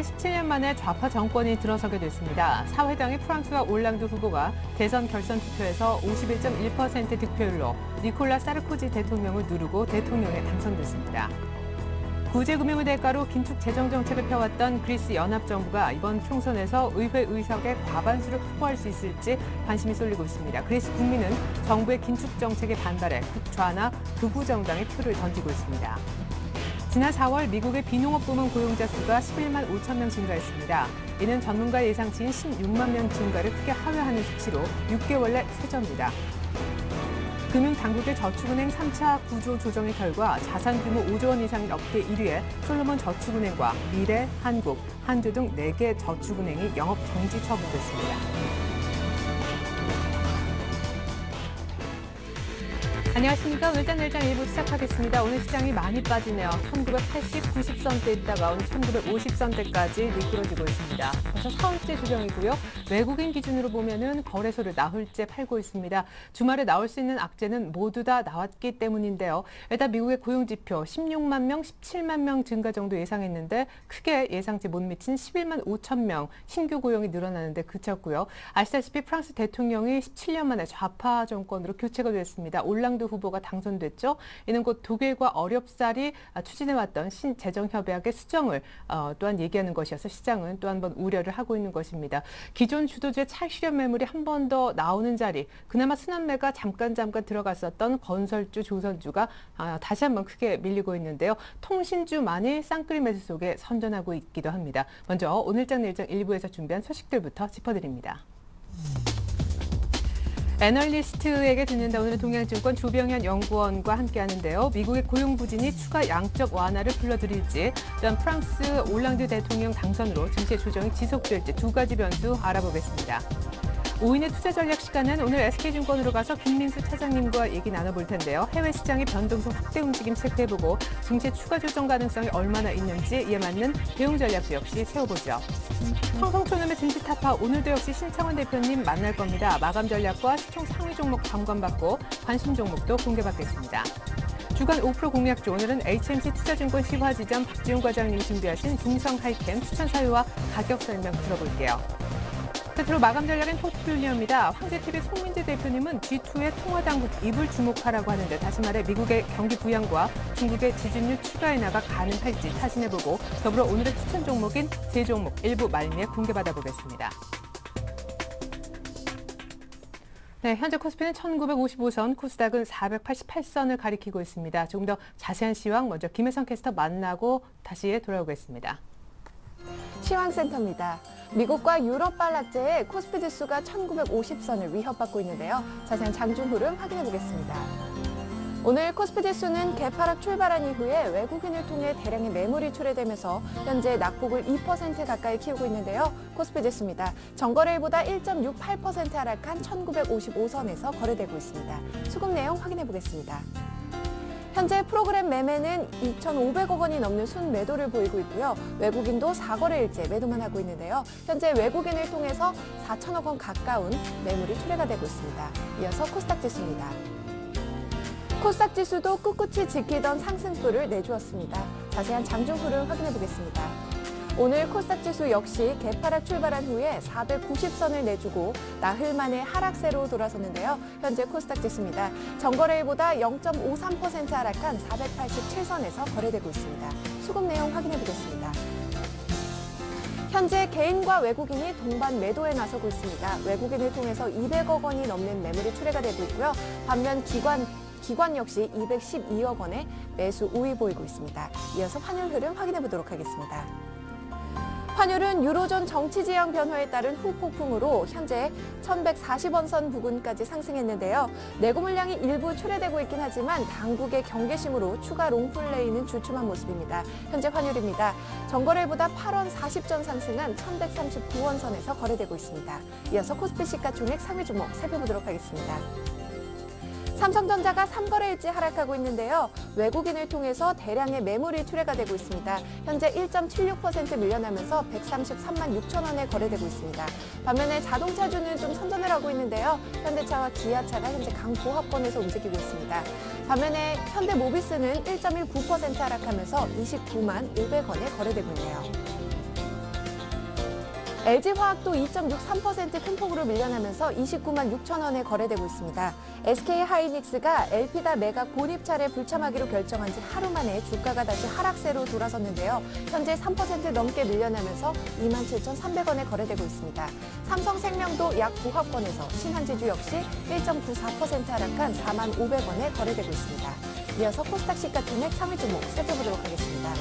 17년 만에 좌파 정권이 들어서게 됐습니다. 사회당의 프랑스와 올랑드 후보가 대선 결선 투표에서 51.1% 득표율로 니콜라 사르코지 대통령을 누르고 대통령에 당선됐습니다. 구제금융의 대가로 긴축 재정정책을 펴왔던 그리스 연합정부가 이번 총선에서 의회 의석의 과반수를 확보할 수 있을지 관심이 쏠리고 있습니다. 그리스 국민은 정부의 긴축 정책에 반발해 극좌나 극우 정당에 표를 던지고 있습니다. 지난 4월 미국의 비농업 부문 고용자 수가 11만 5천 명 증가했습니다. 이는 전문가 예상치인 16만 명 증가를 크게 하회하는 수치로 6개월 내 최저입니다. 금융당국의 저축은행 3차 구조 조정의 결과 자산 규모 5조 원 이상인 업계 1위에 솔로몬 저축은행과 미래, 한국, 한주 등 4개 저축은행이 영업 정지 처분됐습니다. 안녕하십니까. 일단 1부 시작하겠습니다. 오늘 시장이 많이 빠지네요. 1980, 90선대 있다가 오늘 1950선대까지 미끄러지고 있습니다. 벌써 사흘째 조정이고요. 외국인 기준으로 보면은 거래소를 나흘째 팔고 있습니다. 주말에 나올 수 있는 악재는 모두 다 나왔기 때문인데요. 일단 미국의 고용지표 16만 명, 17만 명 증가 정도 예상했는데 크게 예상치 못 미친 11만 5천 명 신규 고용이 늘어나는데 그쳤고요. 아시다시피 프랑스 대통령이 17년 만에 좌파 정권으로 교체가 됐습니다. 올랑드 후보가 당선됐죠. 이는 곧 독일과 어렵사리 추진해왔던 신재정협약의 수정을 또한 얘기하는 것이어서 시장은 또 한 번 우려를 하고 있는 것입니다. 기존 주도주의 차익실현 매물이 한 번 더 나오는 자리, 그나마 순환매가 잠깐 들어갔었던 건설주, 조선주가 다시 한번 크게 밀리고 있는데요. 통신주만이 쌍끌이 매수 속에 선전하고 있기도 합니다. 먼저 오늘장 내일장 일부에서 준비한 소식들부터 짚어드립니다. 애널리스트에게 듣는다. 오늘은 동양증권 조병현 연구원과 함께하는데요. 미국의 고용 부진이 추가 양적 완화를 불러들일지, 또한 프랑스 올랑드 대통령 당선으로 증시 조정이 지속될지 두 가지 변수 알아보겠습니다. 5인의 투자 전략 시간은 오늘 SK증권으로 가서 김민수 차장님과 얘기 나눠볼 텐데요. 해외 시장의 변동성 확대 움직임 체크해보고 증시 추가 조정 가능성이 얼마나 있는지 이에 맞는 대응 전략도 역시 세워보죠. 성성초놈의 증시 타파, 오늘도 역시 신창원 대표님 만날 겁니다. 마감 전략과 시총 상위 종목 점검받고 관심 종목도 공개받겠습니다. 주간 5% 공략주, 오늘은 HMC 투자증권 시화지점 박지훈 과장님이 준비하신 중성 하이캠 추천 사유와 가격 설명 들어볼게요. 끝으로 마감 전략은 포트폴리오입니다. 황제TV 송민재 대표님은 G2의 통화당국 입을 주목하라고 하는데, 다시 말해 미국의 경기 부양과 중국의 지준율 추가 인하가 가능할지 타진해보고, 더불어 오늘의 추천 종목인 세 종목 일부 말미에 공개받아보겠습니다. 네, 현재 코스피는 1955선, 코스닥은 488선을 가리키고 있습니다. 조금 더 자세한 시황 먼저 김혜성 캐스터 만나고 다시 돌아오겠습니다. 시황센터입니다. 미국과 유럽 발락제에 코스피 지수가 1950선을 위협받고 있는데요. 자세한 장중 흐름 확인해 보겠습니다. 오늘 코스피 지수는 개파락 출발한 이후에 외국인을 통해 대량의 매물이 출회되면서 현재 낙폭을 2% 가까이 키우고 있는데요. 코스피 지수입니다. 전거래일보다 1.68% 하락한 1955선에서 거래되고 있습니다. 수급 내용 확인해 보겠습니다. 현재 프로그램 매매는 2,500억 원이 넘는 순매도를 보이고 있고요. 외국인도 4거래일째 매도만 하고 있는데요. 현재 외국인을 통해서 4천억 원 가까운 매물이 출회가 되고 있습니다. 이어서 코스닥 지수입니다. 코스닥 지수도 꿋꿋이 지키던 상승세를 내주었습니다. 자세한 장중 흐름 확인해 보겠습니다. 오늘 코스닥 지수 역시 개파락 출발한 후에 490선을 내주고 나흘 만에 하락세로 돌아섰는데요. 현재 코스닥 지수입니다. 전거래일보다 0.53% 하락한 487선에서 거래되고 있습니다. 수급 내용 확인해 보겠습니다. 현재 개인과 외국인이 동반 매도에 나서고 있습니다. 외국인을 통해서 200억 원이 넘는 매물이 출회가 되고 있고요. 반면 기관 역시 212억 원의 매수 우위 보이고 있습니다. 이어서 환율 흐름 확인해 보도록 하겠습니다. 환율은 유로존 정치 지형 변화에 따른 후폭풍으로 현재 1140원 선 부근까지 상승했는데요. 내고 물량이 일부 출회되고 있긴 하지만 당국의 경계심으로 추가 롱플레이는 주춤한 모습입니다. 현재 환율입니다. 전거래일보다 8원 40전 상승한 1139원 선에서 거래되고 있습니다. 이어서 코스피 시가총액 상위 종목 살펴보도록 하겠습니다. 삼성전자가 3거래일째 하락하고 있는데요. 외국인을 통해서 대량의 매물이 출회가 되고 있습니다. 현재 1.76% 밀려나면서 133만 6천 원에 거래되고 있습니다. 반면에 자동차주는 좀 선전을 하고 있는데요. 현대차와 기아차가 현재 강보합권에서 움직이고 있습니다. 반면에 현대모비스는 1.19% 하락하면서 29만 500원에 거래되고 있네요. LG화학도 2.63% 큰 폭으로 밀려나면서 29만 6천 원에 거래되고 있습니다. SK하이닉스가 엘피다 매각 본입차를 불참하기로 결정한 지 하루 만에 주가가 다시 하락세로 돌아섰는데요. 현재 3% 넘게 밀려나면서 27,300원에 거래되고 있습니다. 삼성생명도 약 보합권에서 신한지주 역시 1.94% 하락한 4만 500원에 거래되고 있습니다. 이어서 코스닥 시가총액 3위 종목 살펴보도록 하겠습니다.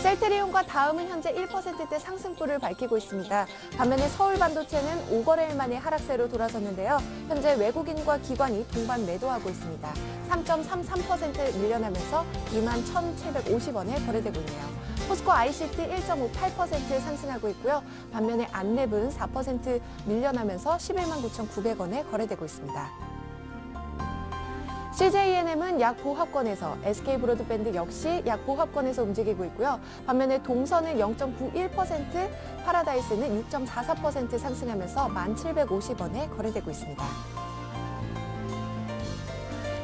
셀트리온과 다음은 현재 1%대 상승폭을 밝히고 있습니다. 반면에 서울반도체는 5거래일 만에 하락세로 돌아섰는데요. 현재 외국인과 기관이 동반 매도하고 있습니다. 3.33% 밀려나면서 21,750원에 거래되고 있네요. 포스코 ICT 1.58% 상승하고 있고요. 반면에 안랩은 4% 밀려나면서 11만 9,900원에 거래되고 있습니다. CJENM은 약 보합권에서, SK브로드밴드 역시 약 보합권에서 움직이고 있고요. 반면에 동선은 0.91%, 파라다이스는 6.44% 상승하면서 1,750원에 거래되고 있습니다.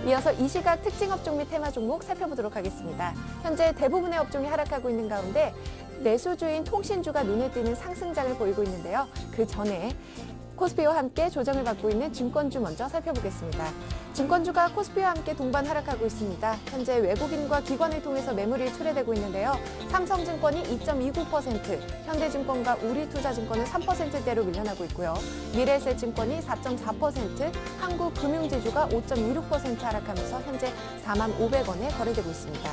이어서 이 시각 특징 업종 및 테마 종목 살펴보도록 하겠습니다. 현재 대부분의 업종이 하락하고 있는 가운데 내수주인 통신주가 눈에 띄는 상승장을 보이고 있는데요. 그 전에 코스피와 함께 조정을 받고 있는 증권주 먼저 살펴보겠습니다. 증권주가 코스피와 함께 동반 하락하고 있습니다. 현재 외국인과 기관을 통해서 매물이 출회되고 있는데요. 삼성증권이 2.29%, 현대증권과 우리투자증권은 3%대로 밀려나고 있고요. 미래에셋증권이 4.4%, 한국금융지주가 5.26% 하락하면서 현재 4만 500원에 거래되고 있습니다.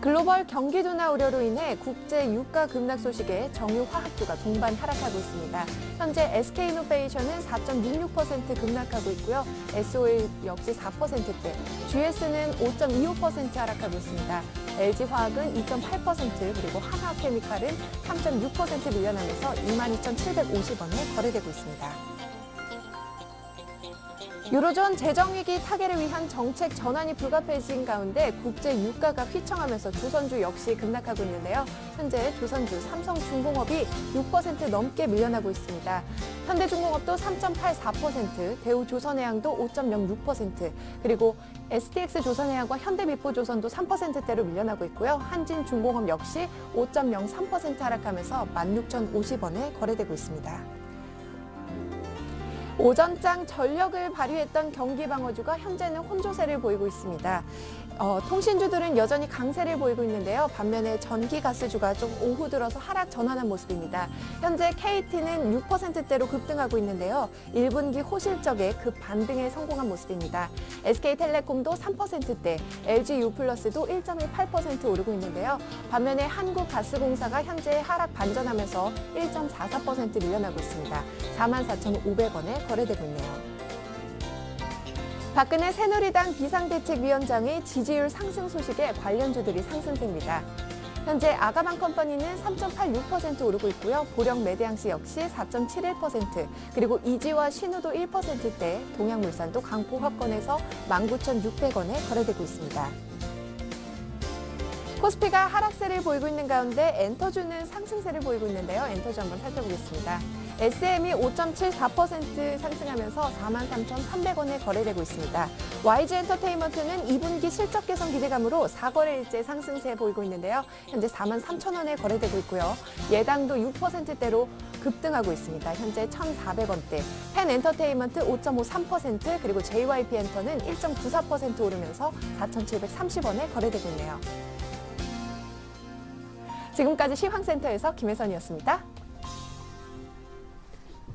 글로벌 경기 둔화 우려로 인해 국제 유가 급락 소식에 정유화학주가 동반 하락하고 있습니다. 현재 SK이노베이션은 4.66% 급락하고 있고요. SOL 역시 4%대, GS는 5.25% 하락하고 있습니다. LG화학은 2.8%, 그리고 한화케미칼은 3.6% 밀려나면서 22,750원에 거래되고 있습니다. 유로존 재정위기 타개를 위한 정책 전환이 불가피해진 가운데 국제 유가가 휘청하면서 조선주 역시 급락하고 있는데요. 현재 조선주 삼성중공업이 6% 넘게 밀려나고 있습니다. 현대중공업도 3.84%, 대우조선해양도 5.06%, 그리고 STX조선해양과 현대미포조선도 3%대로 밀려나고 있고요. 한진중공업 역시 5.03% 하락하면서 16,050원에 거래되고 있습니다. 오전장 전력을 발휘했던 경기방어주가 현재는 혼조세를 보이고 있습니다. 통신주들은 여전히 강세를 보이고 있는데요. 반면에 전기가스주가 좀 오후 들어서 하락 전환한 모습입니다. 현재 KT는 6%대로 급등하고 있는데요. 1분기 호실적에 급 반등에 성공한 모습입니다. SK텔레콤도 3%대, LG유플러스도 1.18% 오르고 있는데요. 반면에 한국가스공사가 현재 하락 반전하면서 1.44% 밀려나고 있습니다. 44,500원에 거래되고 있네요. 박근혜 새누리당 비상대책위원장의 지지율 상승 소식에 관련주들이 상승세입니다. 현재 아가방컴퍼니는 3.86% 오르고 있고요. 보령 메대항시 역시 4.71%, 그리고 이지와 신우도 1%대, 동양물산도 강포합권에서 19,600원에 거래되고 있습니다. 코스피가 하락세를 보이고 있는 가운데 엔터주는 상승세를 보이고 있는데요. 엔터주 한번 살펴보겠습니다. SM이 5.74% 상승하면서 43,300원에 거래되고 있습니다. YG엔터테인먼트는 2분기 실적 개선 기대감으로 4거래일째 상승세 보이고 있는데요. 현재 43,000원에 거래되고 있고요. 예당도 6%대로 급등하고 있습니다. 현재 1,400원대. 펜엔터테인먼트 5.53%, 그리고 JYP엔터는 1.94% 오르면서 4,730원에 거래되고 있네요. 지금까지 시황센터에서 김혜선이었습니다.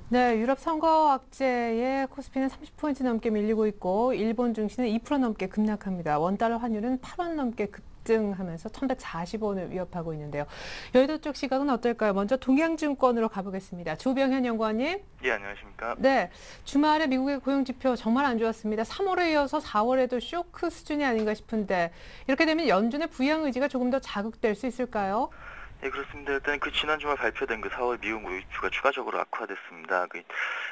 네, 유럽 선거 악재에 코스피는 30포인트 넘게 밀리고 있고 일본 증시는 2% 넘게 급락합니다. 원달러 환율은 8원 넘게 급등하면서 1,140원을 위협하고 있는데요. 여의도 쪽 시각은 어떨까요? 먼저 동양증권으로 가보겠습니다. 조병현 연구원님. 예, 안녕하십니까. 네, 주말에 미국의 고용지표 정말 안 좋았습니다. 3월에 이어서 4월에도 쇼크 수준이 아닌가 싶은데 이렇게 되면 연준의 부양 의지가 조금 더 자극될 수 있을까요? 네, 그렇습니다. 일단 그 지난 주말 발표된 그 4월 미국 고용지표가 추가적으로 악화됐습니다.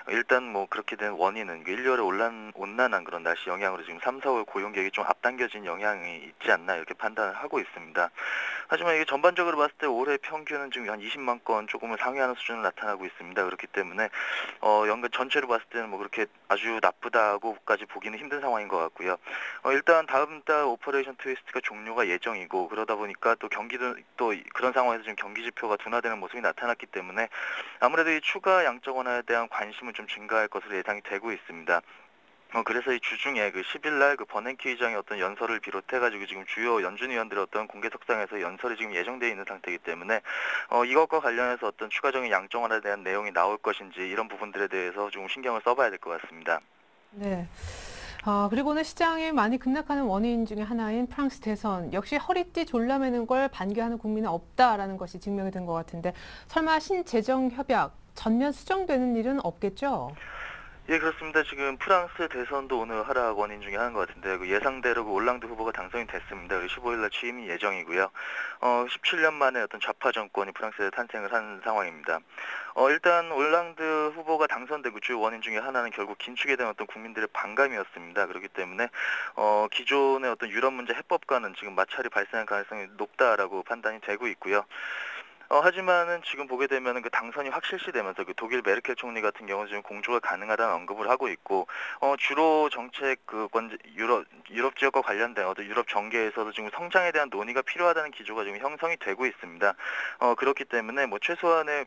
일단 뭐 그렇게 된 원인은 1, 2월에 온난한 그런 날씨 영향으로 지금 3, 4월 고용 계획이 좀 앞당겨진 영향이 있지 않나 이렇게 판단을 하고 있습니다. 하지만 이게 전반적으로 봤을 때 올해 평균은 지금 한 20만 건 조금을 상회하는 수준을 나타나고 있습니다. 그렇기 때문에 연간 전체로 봤을 때는 뭐 그렇게 아주 나쁘다고까지 보기는 힘든 상황인 것 같고요. 일단 다음 달 오퍼레이션 트위스트가 종료가 예정이고 그러다 보니까 또 경기도 또 그런 상황 상황에서 지금 경기 지표가 둔화되는 모습이 나타났기 때문에 아무래도 이 추가 양적 완화에 대한 관심은 좀 증가할 것으로 예상이 되고 있습니다. 그래서 이 주중에 그 10일 날 그 버냉키 의장의 어떤 연설을 비롯해가지고 지금 주요 연준 위원들의 어떤 공개석상에서 연설이 지금 예정되어 있는 상태이기 때문에 이것과 관련해서 어떤 추가적인 양적 완화에 대한 내용이 나올 것인지 이런 부분들에 대해서 좀 신경을 써봐야 될 것 같습니다. 네. 그리고 오늘 시장이 많이 급락하는 원인 중에 하나인 프랑스 대선 역시 허리띠 졸라매는 걸 반기하는 국민은 없다라는 것이 증명이 된 것 같은데 설마 신재정 협약 전면 수정되는 일은 없겠죠? 예, 그렇습니다. 지금 프랑스 대선도 오늘 하락 원인 중에 하나인 것 같은데 그 예상대로 그 올랑드 후보가 당선이 됐습니다. 그리고 15일 날 취임이 예정이고요. 17년 만에 어떤 좌파 정권이 프랑스에 탄생을 한 상황입니다. 일단 올랑드 후보가 당선되고 주요 원인 중에 하나는 결국 긴축에 대한 어떤 국민들의 반감이었습니다. 그렇기 때문에 기존의 어떤 유럽 문제 해법과는 지금 마찰이 발생할 가능성이 높다라고 판단이 되고 있고요. 하지만은 지금 보게 되면은 그 당선이 확실시되면서 그 독일 메르켈 총리 같은 경우는 지금 공조가 가능하다는 언급을 하고 있고, 주로 정책 유럽 지역과 관련된 어떤 유럽 정계에서도 지금 성장에 대한 논의가 필요하다는 기조가 지금 형성이 되고 있습니다. 그렇기 때문에 뭐 최소한의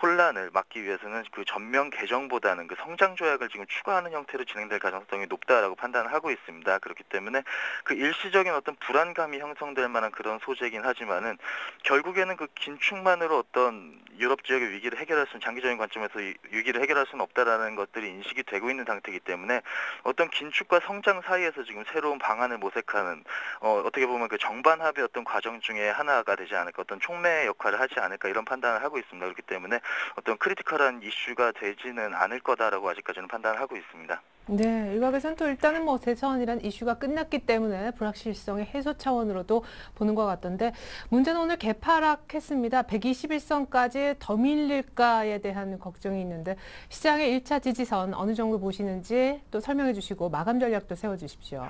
혼란을 막기 위해서는 그 전면 개정보다는 그 성장 조약을 지금 추가하는 형태로 진행될 가능성이 높다라고 판단을 하고 있습니다. 그렇기 때문에 그 일시적인 어떤 불안감이 형성될 만한 그런 소재이긴 하지만은 결국에는 그 긴축만으로 어떤 유럽 지역의 위기를 해결할 수는 장기적인 관점에서 위기를 해결할 수는 없다라는 것들이 인식이 되고 있는 상태이기 때문에 어떤 긴축과 성장 사이에서 지금 새로운 방안을 모색하는 어떻게 보면 그 정반 합의 어떤 과정 중에 하나가 되지 않을까, 어떤 촉매 역할을 하지 않을까 이런 판단을 하고 있습니다. 그렇기 때문에 어떤 크리티컬한 이슈가 되지는 않을 거다라고 아직까지는 판단을 하고 있습니다. 네, 일각에서는 또 일단은 뭐 대선이란 이슈가 끝났기 때문에 불확실성의 해소 차원으로도 보는 것 같던데 문제는 오늘 개파락했습니다. 121선까지 더 밀릴까에 대한 걱정이 있는데 시장의 1차 지지선 어느 정도 보시는지 또 설명해 주시고 마감 전략도 세워주십시오.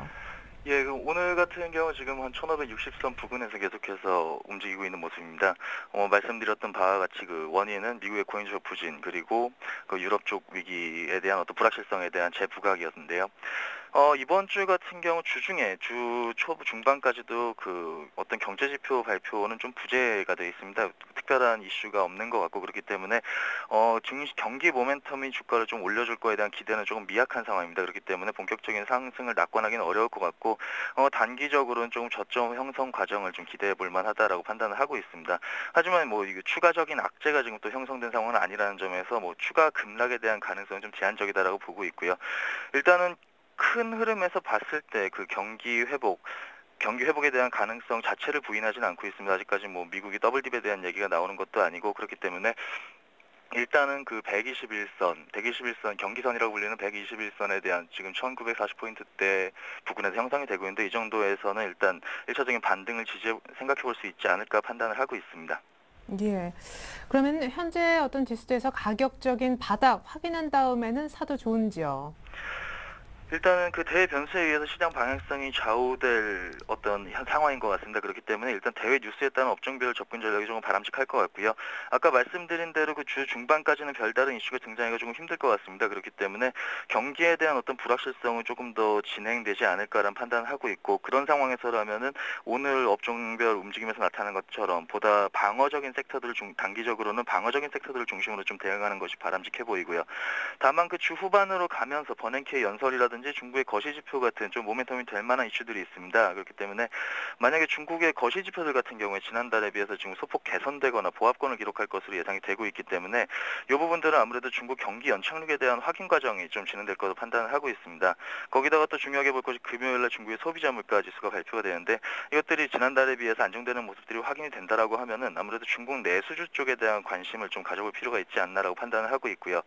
예, 오늘 같은 경우 지금 한 1560선 부근에서 계속해서 움직이고 있는 모습입니다. 말씀드렸던 바와 같이 그 원인은 미국의 고용주가 부진 그리고 그 유럽 쪽 위기에 대한 어떤 불확실성에 대한 재부각이었는데요. 이번 주 같은 경우 주중에 주 초부 중반까지도 그 어떤 경제 지표 발표는 좀 부재가 되어 있습니다. 특별한 이슈가 없는 것 같고 그렇기 때문에 경기 모멘텀이 주가를 좀 올려줄 거에 대한 기대는 조금 미약한 상황입니다. 그렇기 때문에 본격적인 상승을 낙관하기는 어려울 것 같고 단기적으로는 조금 저점 형성 과정을 좀 기대해 볼 만하다라고 판단을 하고 있습니다. 하지만 뭐 이게 추가적인 악재가 지금 또 형성된 상황은 아니라는 점에서 뭐 추가 급락에 대한 가능성은 좀 제한적이다라고 보고 있고요. 일단은 큰 흐름에서 봤을 때 그 경기 회복에 대한 가능성 자체를 부인하지는 않고 있습니다. 아직까지 뭐 미국이 더블딥에 대한 얘기가 나오는 것도 아니고 그렇기 때문에 일단은 그 121선, 경기선이라고 불리는 121선에 대한 지금 1940포인트대 부근에서 형성이 되고 있는데 이 정도에서는 일단 1차적인 반등을 생각해 볼 수 있지 않을까 판단을 하고 있습니다. 예. 그러면 현재 어떤 지수대에서 가격적인 바닥 확인한 다음에는 사도 좋은지요? 일단은 그 대변수에 의해서 시장 방향성이 좌우될 어떤 상황인 것 같습니다. 그렇기 때문에 일단 대외 뉴스에 따른 업종별 접근 전략이 조금 바람직할 것 같고요. 아까 말씀드린 대로 그 주 중반까지는 별다른 이슈가 등장하기가 조금 힘들 것 같습니다. 그렇기 때문에 경기에 대한 어떤 불확실성은 조금 더 진행되지 않을까라는 판단을 하고 있고 그런 상황에서라면은 오늘 업종별 움직임에서 나타난 것처럼 보다 단기적으로는 방어적인 섹터들을 중심으로 좀 대응하는 것이 바람직해 보이고요. 다만 그 주 후반으로 가면서 버냉키의 연설이라든지 중국의 거시지표 같은 좀 모멘텀이 될 만한 이슈들이 있습니다. 그렇기 때문에 만약에 중국의 거시지표들 같은 경우에 지난달에 비해서 지금 소폭 개선되거나 보합권을 기록할 것으로 예상이 되고 있기 때문에 이 부분들은 아무래도 중국 경기 연착륙에 대한 확인 과정이 좀 진행될 것으로 판단을 하고 있습니다. 거기다가 또 중요하게 볼 것이 금요일날 중국의 소비자 물가 지수가 발표가 되는데 이것들이 지난달에 비해서 안정되는 모습들이 확인이 된다라고 하면은 아무래도 중국 내수주 쪽에 대한 관심을 좀 가져볼 필요가 있지 않나라고 판단을 하고 있고요.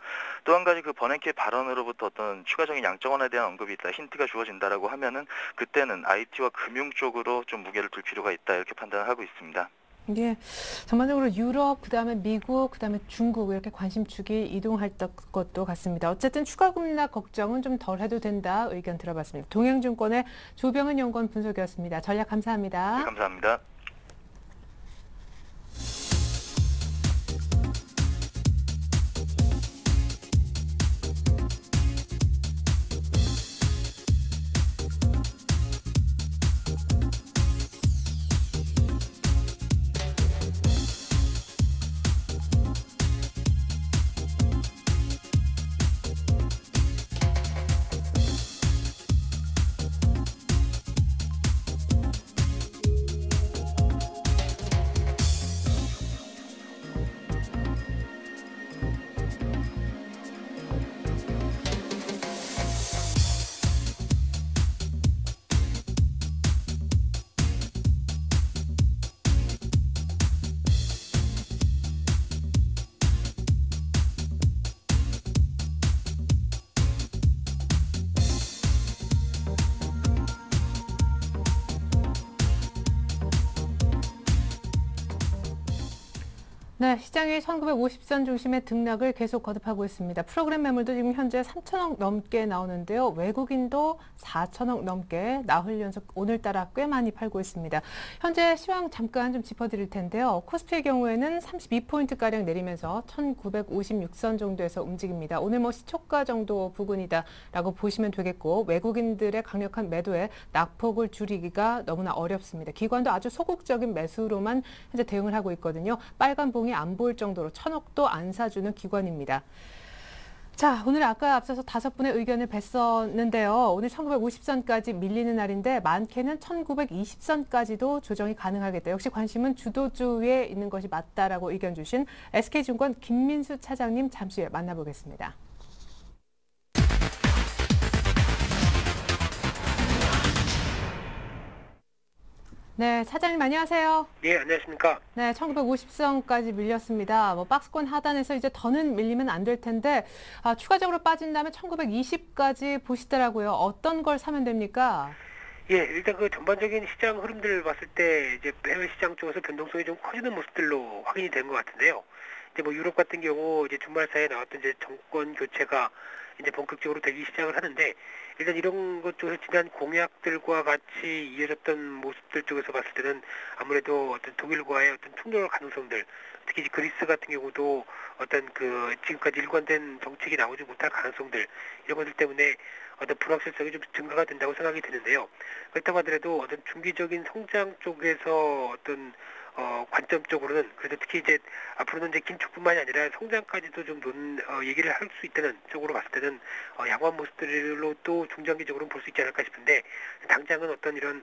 또 한 가지 그 버냉키의 발언으로부터 어떤 추가적인 양적 완화에 대한 언급이 있다, 힌트가 주어진다라고 하면은 그때는 IT와 금융 쪽으로 좀 무게를 둘 필요가 있다 이렇게 판단을 하고 있습니다. 예, 전반적으로 유럽, 그다음에 미국, 그다음에 중국 이렇게 관심축이 이동할 것도 같습니다. 어쨌든 추가 급락 걱정은 좀 덜 해도 된다 의견 들어봤습니다. 동양증권의 조병은 연구원 분석이었습니다. 전략 감사합니다. 네, 감사합니다. 네, 시장이 1950선 중심의 등락을 계속 거듭하고 있습니다. 프로그램 매물도 지금 현재 3천억 넘게 나오는데요. 외국인도 4천억 넘게 나흘 연속 오늘따라 꽤 많이 팔고 있습니다. 현재 시황 잠깐 좀 짚어드릴 텐데요. 코스피의 경우에는 32포인트가량 내리면서 1956선 정도에서 움직입니다. 오늘 뭐 시초가 정도 부근이다라고 보시면 되겠고, 외국인들의 강력한 매도에 낙폭을 줄이기가 너무나 어렵습니다. 기관도 아주 소극적인 매수로만 현재 대응을 하고 있거든요. 빨간 봉이 안 보일 정도로 천억도 안 사주는 기관입니다. 자, 오늘 아까 앞서서 5분의 의견을 뵀었는데요. 오늘 1950선까지 밀리는 날인데 많게는 1920선까지도 조정이 가능하겠다. 역시 관심은 주도주에 있는 것이 맞다라고 의견 주신 SK증권 김민수 차장님 잠시 후에 만나보겠습니다. 네, 차장님 안녕하세요. 네, 안녕하십니까. 네, 1950선까지 밀렸습니다. 뭐 박스권 하단에서 이제 더는 밀리면 안 될 텐데 추가적으로 빠진다면 1920까지 보시더라고요. 어떤 걸 사면 됩니까? 예, 일단 그 전반적인 시장 흐름들을 봤을 때 이제 해외 시장 쪽에서 변동성이 좀 커지는 모습들로 확인이 된 것 같은데요. 이제 뭐 유럽 같은 경우 이제 주말 사이에 나왔던 이제 정권 교체가 이제 본격적으로 되기 시작을 하는데, 일단 이런 것 쪽에서 지난 공약들과 같이 이어졌던 모습들 쪽에서 봤을 때는 아무래도 어떤 독일과의 어떤 충돌 가능성들, 특히 그리스 같은 경우도 어떤 그 지금까지 일관된 정책이 나오지 못할 가능성들, 이런 것들 때문에 어떤 불확실성이 좀 증가가 된다고 생각이 드는데요. 그렇다고 하더라도 어떤 중기적인 성장 쪽에서 어떤 관점적으로는 그래도 특히 이제 앞으로는 이제 긴축뿐만이 아니라 성장까지도 좀 얘기를 할 수 있다는 쪽으로 봤을 때는 양호한 모습들로 또 중장기적으로는 볼 수 있지 않을까 싶은데, 당장은 어떤 이런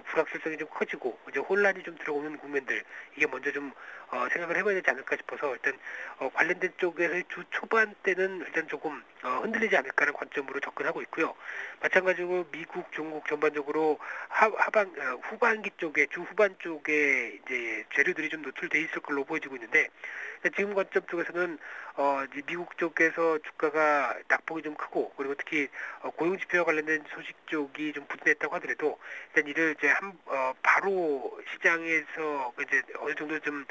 불확실성이 좀 커지고 이제 혼란이 좀 들어오는 국면들, 이게 먼저 좀 생각을 해봐야 되지 않을까 싶어서 일단 관련된 쪽에서 주 초반 때는 일단 조금 흔들리지 않을까라는 관점으로 접근하고 있고요. 마찬가지로 미국, 중국 전반적으로 후반기 쪽에 주 후반 쪽에 이제 재료들이 좀 노출돼 있을 걸로 보여지고 있는데, 지금 관점 쪽에서는 이제 미국 쪽에서 주가가 낙폭이 좀 크고, 그리고 특히 고용 지표와 관련된 소식 쪽이 좀 부진했다고 하더라도 일단 이를 이제 바로 시장에서 이제 어느 정도 좀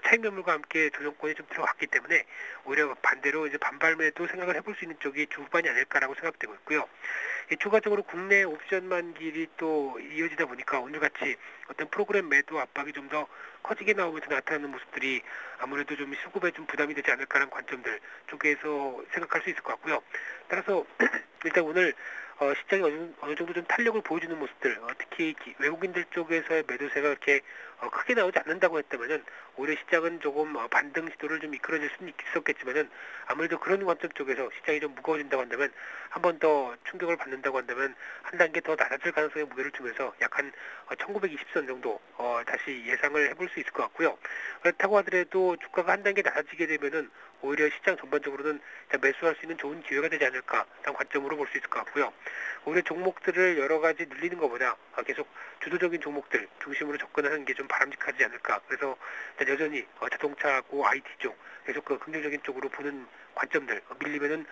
차익 매물과 함께 조정권이 좀 들어갔기 때문에 오히려 반대로 이제 반발매도 생각을 해볼 수 있는 쪽이 주 후반이 아닐까라고 생각되고 있고요. 추가적으로 국내 옵션 만기일이 또 이어지다 보니까 오늘같이 어떤 프로그램 매도 압박이 좀 더 커지게 나오면서 나타나는 모습들이 아무래도 좀 수급에 좀 부담이 되지 않을까라는 관점들 쪽에서 생각할 수 있을 것 같고요. 따라서 일단 오늘 시장이 어느 정도 좀 탄력을 보여주는 모습들, 특히 외국인들 쪽에서의 매도세가 그렇게 크게 나오지 않는다고 했다면은 오히려 시장은 조금 반등 시도를 좀 이끌어낼 수는 있었겠지만은, 아무래도 그런 관점 쪽에서 시장이 좀 무거워진다고 한다면, 한 번 더 충격을 받는다고 한다면 한 단계 더 낮아질 가능성에 무게를 두면서 약한 1920선 정도 다시 예상을 해볼 수 있을 것 같고요. 그렇다고 하더라도 주가가 한 단계 낮아지게 되면은 오히려 시장 전반적으로는 매수할 수 있는 좋은 기회가 되지 않을까 라는 관점으로 볼 수 있을 것 같고요. 오히려 종목들을 여러 가지 늘리는 것보다 계속 주도적인 종목들 중심으로 접근하는 게 좀 바람직하지 않을까. 그래서 여전히 자동차하고 IT 쪽 계속 그 긍정적인 쪽으로 보는 관점들, 밀리면은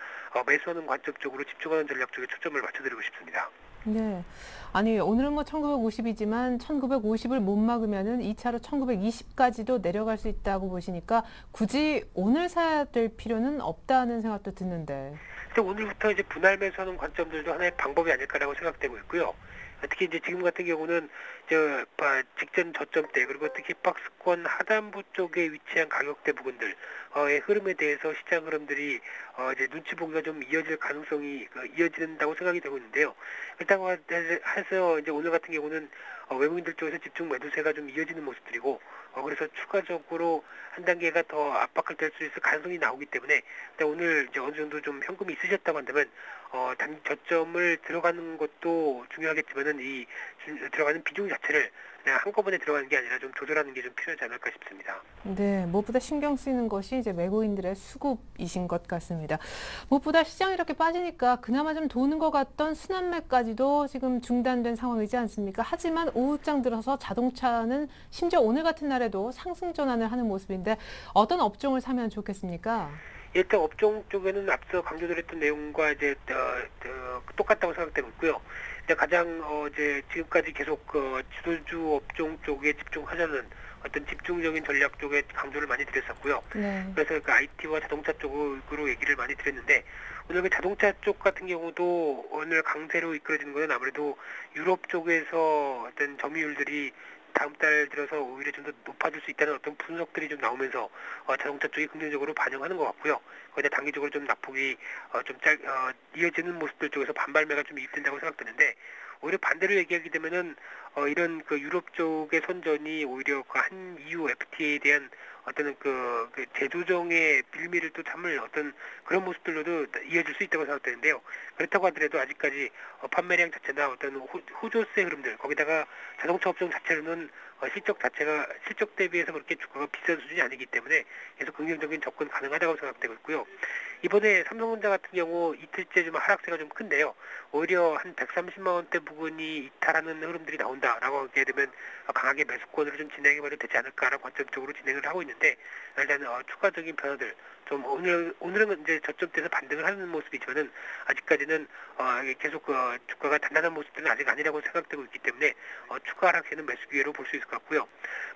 매수하는 관점 쪽으로 집중하는 전략 쪽에 초점을 맞춰드리고 싶습니다. 네. 아니, 오늘은 뭐 1950이지만 1950을 못 막으면은 2차로 1920까지도 내려갈 수 있다고 보시니까 굳이 오늘 사야 될 필요는 없다는 생각도 드는데. 그래서 오늘부터 이제 분할 매수하는 관점들도 하나의 방법이 아닐까라고 생각되고 있고요. 특히 이제 지금 같은 경우는 직전 저점대, 그리고 특히 박스권 하단부 쪽에 위치한 가격대 부분들의 흐름에 대해서 시장 흐름들이 이제 눈치 보기가 좀 이어질 가능성이 이어진다고 생각이 되고 있는데요. 그렇다고 해서 이제 오늘 같은 경우는 외국인들 쪽에서 집중 매도세가 좀 이어지는 모습들이고, 그래서 추가적으로 한 단계가 더 압박을 될 수 있을 가능성이 나오기 때문에 오늘 이제 어느 정도 좀 현금이 있으셨다고 한다면 저점을 들어가는 것도 중요하겠지만은 이 들어가는 비중 자체를 그냥 한꺼번에 들어가는 게 아니라 좀 조절하는 게 좀 필요하지 않을까 싶습니다. 네, 무엇보다 신경 쓰이는 것이 이제 외국인들의 수급이신 것 같습니다. 무엇보다 시장이 이렇게 빠지니까 그나마 좀 도는 것 같던 순환매까지도 지금 중단된 상황이지 않습니까? 하지만 오후장 들어서 자동차는 심지어 오늘 같은 날에도 상승 전환을 하는 모습인데 어떤 업종을 사면 좋겠습니까? 일단 업종 쪽에는 앞서 강조드렸던 내용과 이제 똑같다고 생각되고 있고요. 가장 이제 지금까지 계속 주도주 업종 쪽에 집중하자는 어떤 집중적인 전략 쪽에 강조를 많이 드렸었고요. 네. 그래서 그 IT와 자동차 쪽으로 얘기를 많이 드렸는데 오늘 그 자동차 쪽 같은 경우도 오늘 강세로 이끌어지는 것은 아무래도 유럽 쪽에서 어떤 점유율들이 다음 달 들어서 오히려 좀 더 높아질 수 있다는 어떤 분석들이 좀 나오면서 자동차 쪽이 긍정적으로 반영하는 것 같고요. 거기다 단기적으로 좀 낙폭이 이어지는 모습들 쪽에서 반발매가 좀 이입된다고 생각되는데 오히려 반대로 얘기하게 되면은 이런 그 유럽 쪽의 선전이 오히려 그 한 EU FTA에 대한 어떤 그 재조정의 빌미를 또 담을 어떤 그런 모습들로도 이어질 수 있다고 생각되는데요. 그렇다고 하더라도 아직까지 판매량 자체나 어떤 호조세 흐름들 거기다가 자동차 업종 자체로는 실적 대비해서 그렇게 주가가 비싼 수준이 아니기 때문에 계속 긍정적인 접근 가능하다고 생각되고 있고요. 이번에 삼성전자 같은 경우 이틀째 좀 하락세가 좀 큰데요. 오히려 한 130만 원대 부근이 이탈하는 흐름들이 나온다라고 하게 되면 강하게 매수권으로 좀 진행해봐도 되지 않을까라는 관점적으로 진행을 하고 있는데 일단 추가적인 변화들 좀 오늘은 이제 저점대에서 반등을 하는 모습이지만은 아직까지는 계속 주가가 단단한 모습들은 아직 아니라고 생각되고 있기 때문에 추가 하락세는 매수 기회로 볼 수 있을 것 같고요.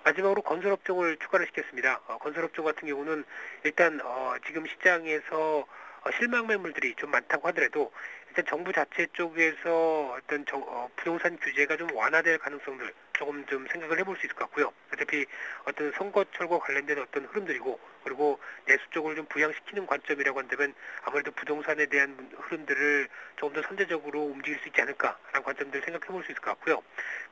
마지막으로 건설업종을 추가를 시켰습니다. 건설업종 같은 경우는 일단 지금 시장에서 실망 매물들이 좀 많다고 하더라도 일단 정부 자체 쪽에서 어떤 부동산 규제가 좀 완화될 가능성들 조금 좀 생각을 해볼 수 있을 것 같고요. 어차피 어떤 선거철과 관련된 어떤 흐름들이고 그리고 내수 쪽을 좀 부양시키는 관점이라고 한다면 아무래도 부동산에 대한 흐름들을 조금 더 선제적으로 움직일 수 있지 않을까라는 관점들을 생각해 볼 수 있을 것 같고요.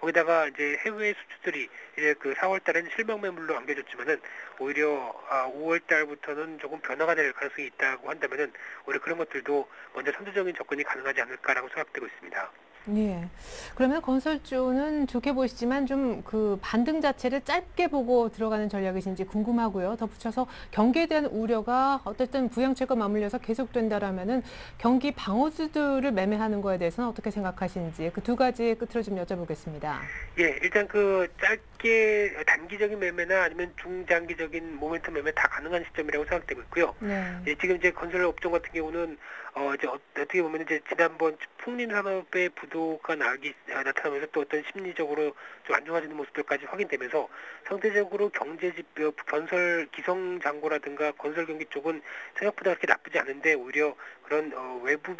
거기다가 이제 해외 수출들이 이제 그 4월 달에는 실망 매물로 안겨졌지만은 오히려 5월 달부터는 조금 변화가 될 가능성이 있다고 한다면은 오히려 그런 것들도 먼저 선제적인 접근이 가능하지 않을까라고 생각되고 있습니다. 예. 그러면 건설주는 좋게 보시지만 좀 그 반등 자체를 짧게 보고 들어가는 전략이신지 궁금하고요. 덧붙여서 경기에 대한 우려가 어쨌든 부양책과 맞물려서 계속된다라면은 경기 방어주들을 매매하는 거에 대해서는 어떻게 생각하시는지 그 두 가지 끝으로 좀 여쭤보겠습니다. 예, 일단 그 짧게 단기적인 매매나 아니면 중장기적인 모멘텀 매매 다 가능한 시점이라고 생각되고 있고요. 네. 예, 지금 이제 건설 업종 같은 경우는 이제 어떻게 보면 이제 지난번 풍림 산업의 부도가 나타나면서 또 어떤 심리적으로 좀 안 좋아지는 모습들까지 확인되면서 상대적으로 경제 지표, 건설 기성장고라든가 건설 경기 쪽은 생각보다 그렇게 나쁘지 않은데 오히려 그런 외부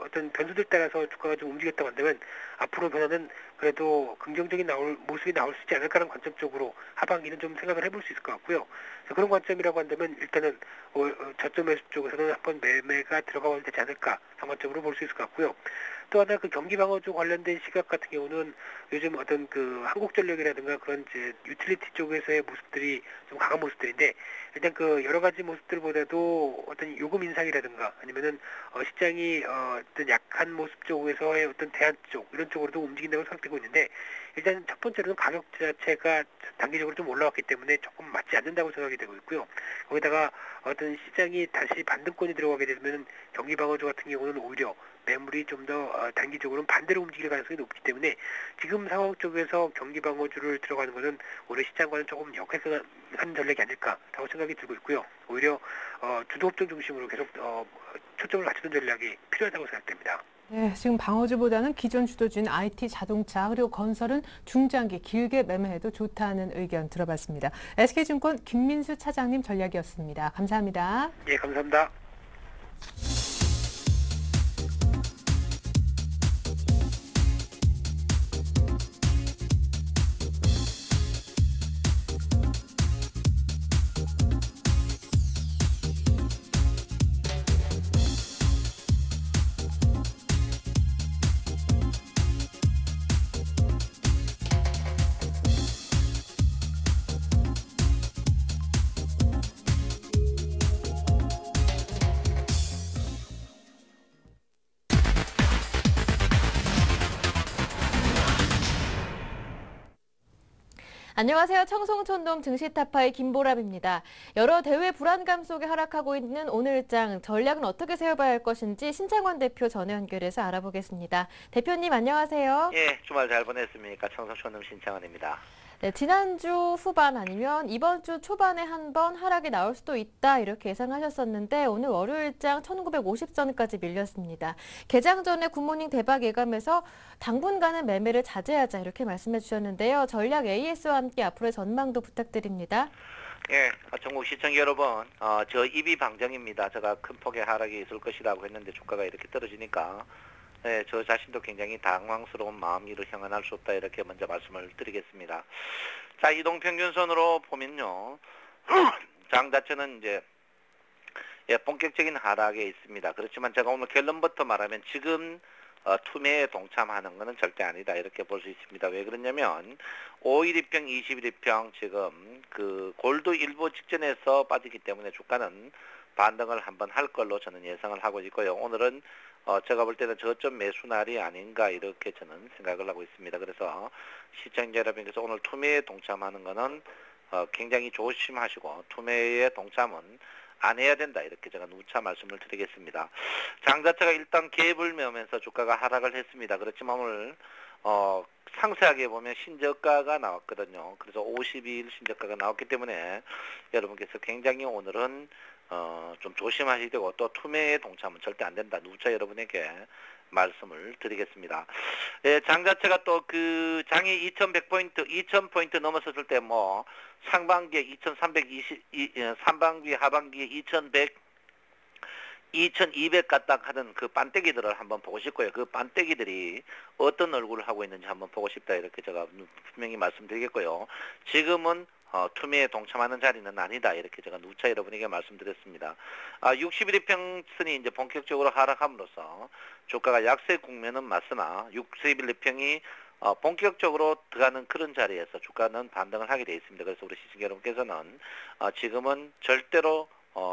어떤 변수들 따라서 주가가 좀 움직였다고 한다면 앞으로 변화는 그래도 긍정적인 모습이 나올 수 있지 않을까라는 관점 쪽으로 하반기는 좀 생각을 해볼 수 있을 것 같고요. 그래서 그런 관점이라고 한다면 일단은 저점 매수 쪽에서는 한번 매매가 들어가면 되지 않을까 상관점으로 볼 수 있을 것 같고요. 또 하나 그 경기 방어주 관련된 시각 같은 경우는 요즘 어떤 그 한국전력이라든가 그런 이제 유틸리티 쪽에서의 모습들이 좀 강한 모습들인데 일단 그 여러 가지 모습들보다도 어떤 요금 인상이라든가 아니면은 시장이 어떤 약한 모습 쪽에서의 어떤 대안 쪽 이런 쪽으로도 움직인다고 생각되고 있는데 일단 첫 번째로는 가격 자체가 단기적으로 좀 올라왔기 때문에 조금 맞지 않는다고 생각이 되고 있고요. 거기다가 어떤 시장이 다시 반등권이 들어가게 되면 경기 방어주 같은 경우는 오히려 매물이 좀 더 단기적으로는 반대로 움직일 가능성이 높기 때문에 지금 상황 쪽에서 경기 방어주를 들어가는 것은 오히려 시장과는 조금 역행한 전략이 아닐까라고 생각이 들고 있고요. 오히려 주도업종 중심으로 계속 초점을 맞추는 전략이 필요하다고 생각됩니다. 네, 지금 방어주보다는 기존 주도주인 IT, 자동차, 그리고 건설은 중장기 길게 매매해도 좋다는 의견 들어봤습니다. SK증권 김민수 차장님 전략이었습니다. 감사합니다. 예, 감사합니다. 안녕하세요. 청송촌돔 증시타파의 김보람입니다. 여러 대외 불안감 속에 하락하고 있는 오늘장 전략은 어떻게 세워봐야 할 것인지 신창원 대표 전화 연결해서 알아보겠습니다. 대표님 안녕하세요. 예, 주말 잘 보냈습니까? 청송촌돔 신창원입니다. 네, 지난주 후반 아니면 이번 주 초반에 한 번 하락이 나올 수도 있다 이렇게 예상하셨었는데 오늘 월요일장 1950선까지 밀렸습니다. 개장 전에 굿모닝 대박 예감에서 당분간은 매매를 자제하자 이렇게 말씀해 주셨는데요. 전략 AS와 함께 앞으로의 전망도 부탁드립니다. 예, 전국 시청자 여러분, 저 입이 방정입니다. 제가 큰 폭의 하락이 있을 것이라고 했는데 주가가 이렇게 떨어지니까 예, 저 자신도 굉장히 당황스러운 마음으로 향언할 수 없다 이렇게 먼저 말씀을 드리겠습니다. 자, 이동평균선으로 보면요. 장 자체는 이제 본격적인 하락에 있습니다. 그렇지만 제가 오늘 결론부터 말하면 지금 투매에 동참하는 것은 절대 아니다 이렇게 볼 수 있습니다. 왜 그러냐면 5일2평, 21일평 지금 그 골드 일부 직전에서 빠지기 때문에 주가는 반등을 한번 할 걸로 저는 예상을 하고 있고요. 오늘은 제가 볼 때는 저점 매수 날이 아닌가 이렇게 저는 생각을 하고 있습니다. 그래서 시청자 여러분께서 오늘 투매에 동참하는 것은 굉장히 조심하시고 투매에 동참은 안 해야 된다 이렇게 제가 누차 말씀을 드리겠습니다. 장 자체가 일단 갭을 메우면서 주가가 하락을 했습니다. 그렇지만 오늘 상세하게 보면 신저가가 나왔거든요. 그래서 52일 신저가가 나왔기 때문에 여러분께서 굉장히 오늘은 좀 조심하셔야 되고 또 투매에 동참은 절대 안 된다. 누차 여러분에게 말씀을 드리겠습니다. 예, 장 자체가 또 그 장이 2100포인트, 2000포인트 넘었을 때 뭐 상반기에 2320, 상반기 하반기에 2100, 2200 갖다 하는 그 반대기들을 한번 보고 싶고요. 그 반대기들이 어떤 얼굴을 하고 있는지 한번 보고 싶다 이렇게 제가 분명히 말씀드리겠고요. 지금은 투매에 동참하는 자리는 아니다 이렇게 제가 누차 여러분에게 말씀드렸습니다. 61일평선이 이제 본격적으로 하락함으로써 주가가 약세 국면은 맞으나 61일평이 본격적으로 들어가는 그런 자리에서 주가는 반등을 하게 되어 있습니다. 그래서 우리 시청자 여러분께서는 지금은 절대로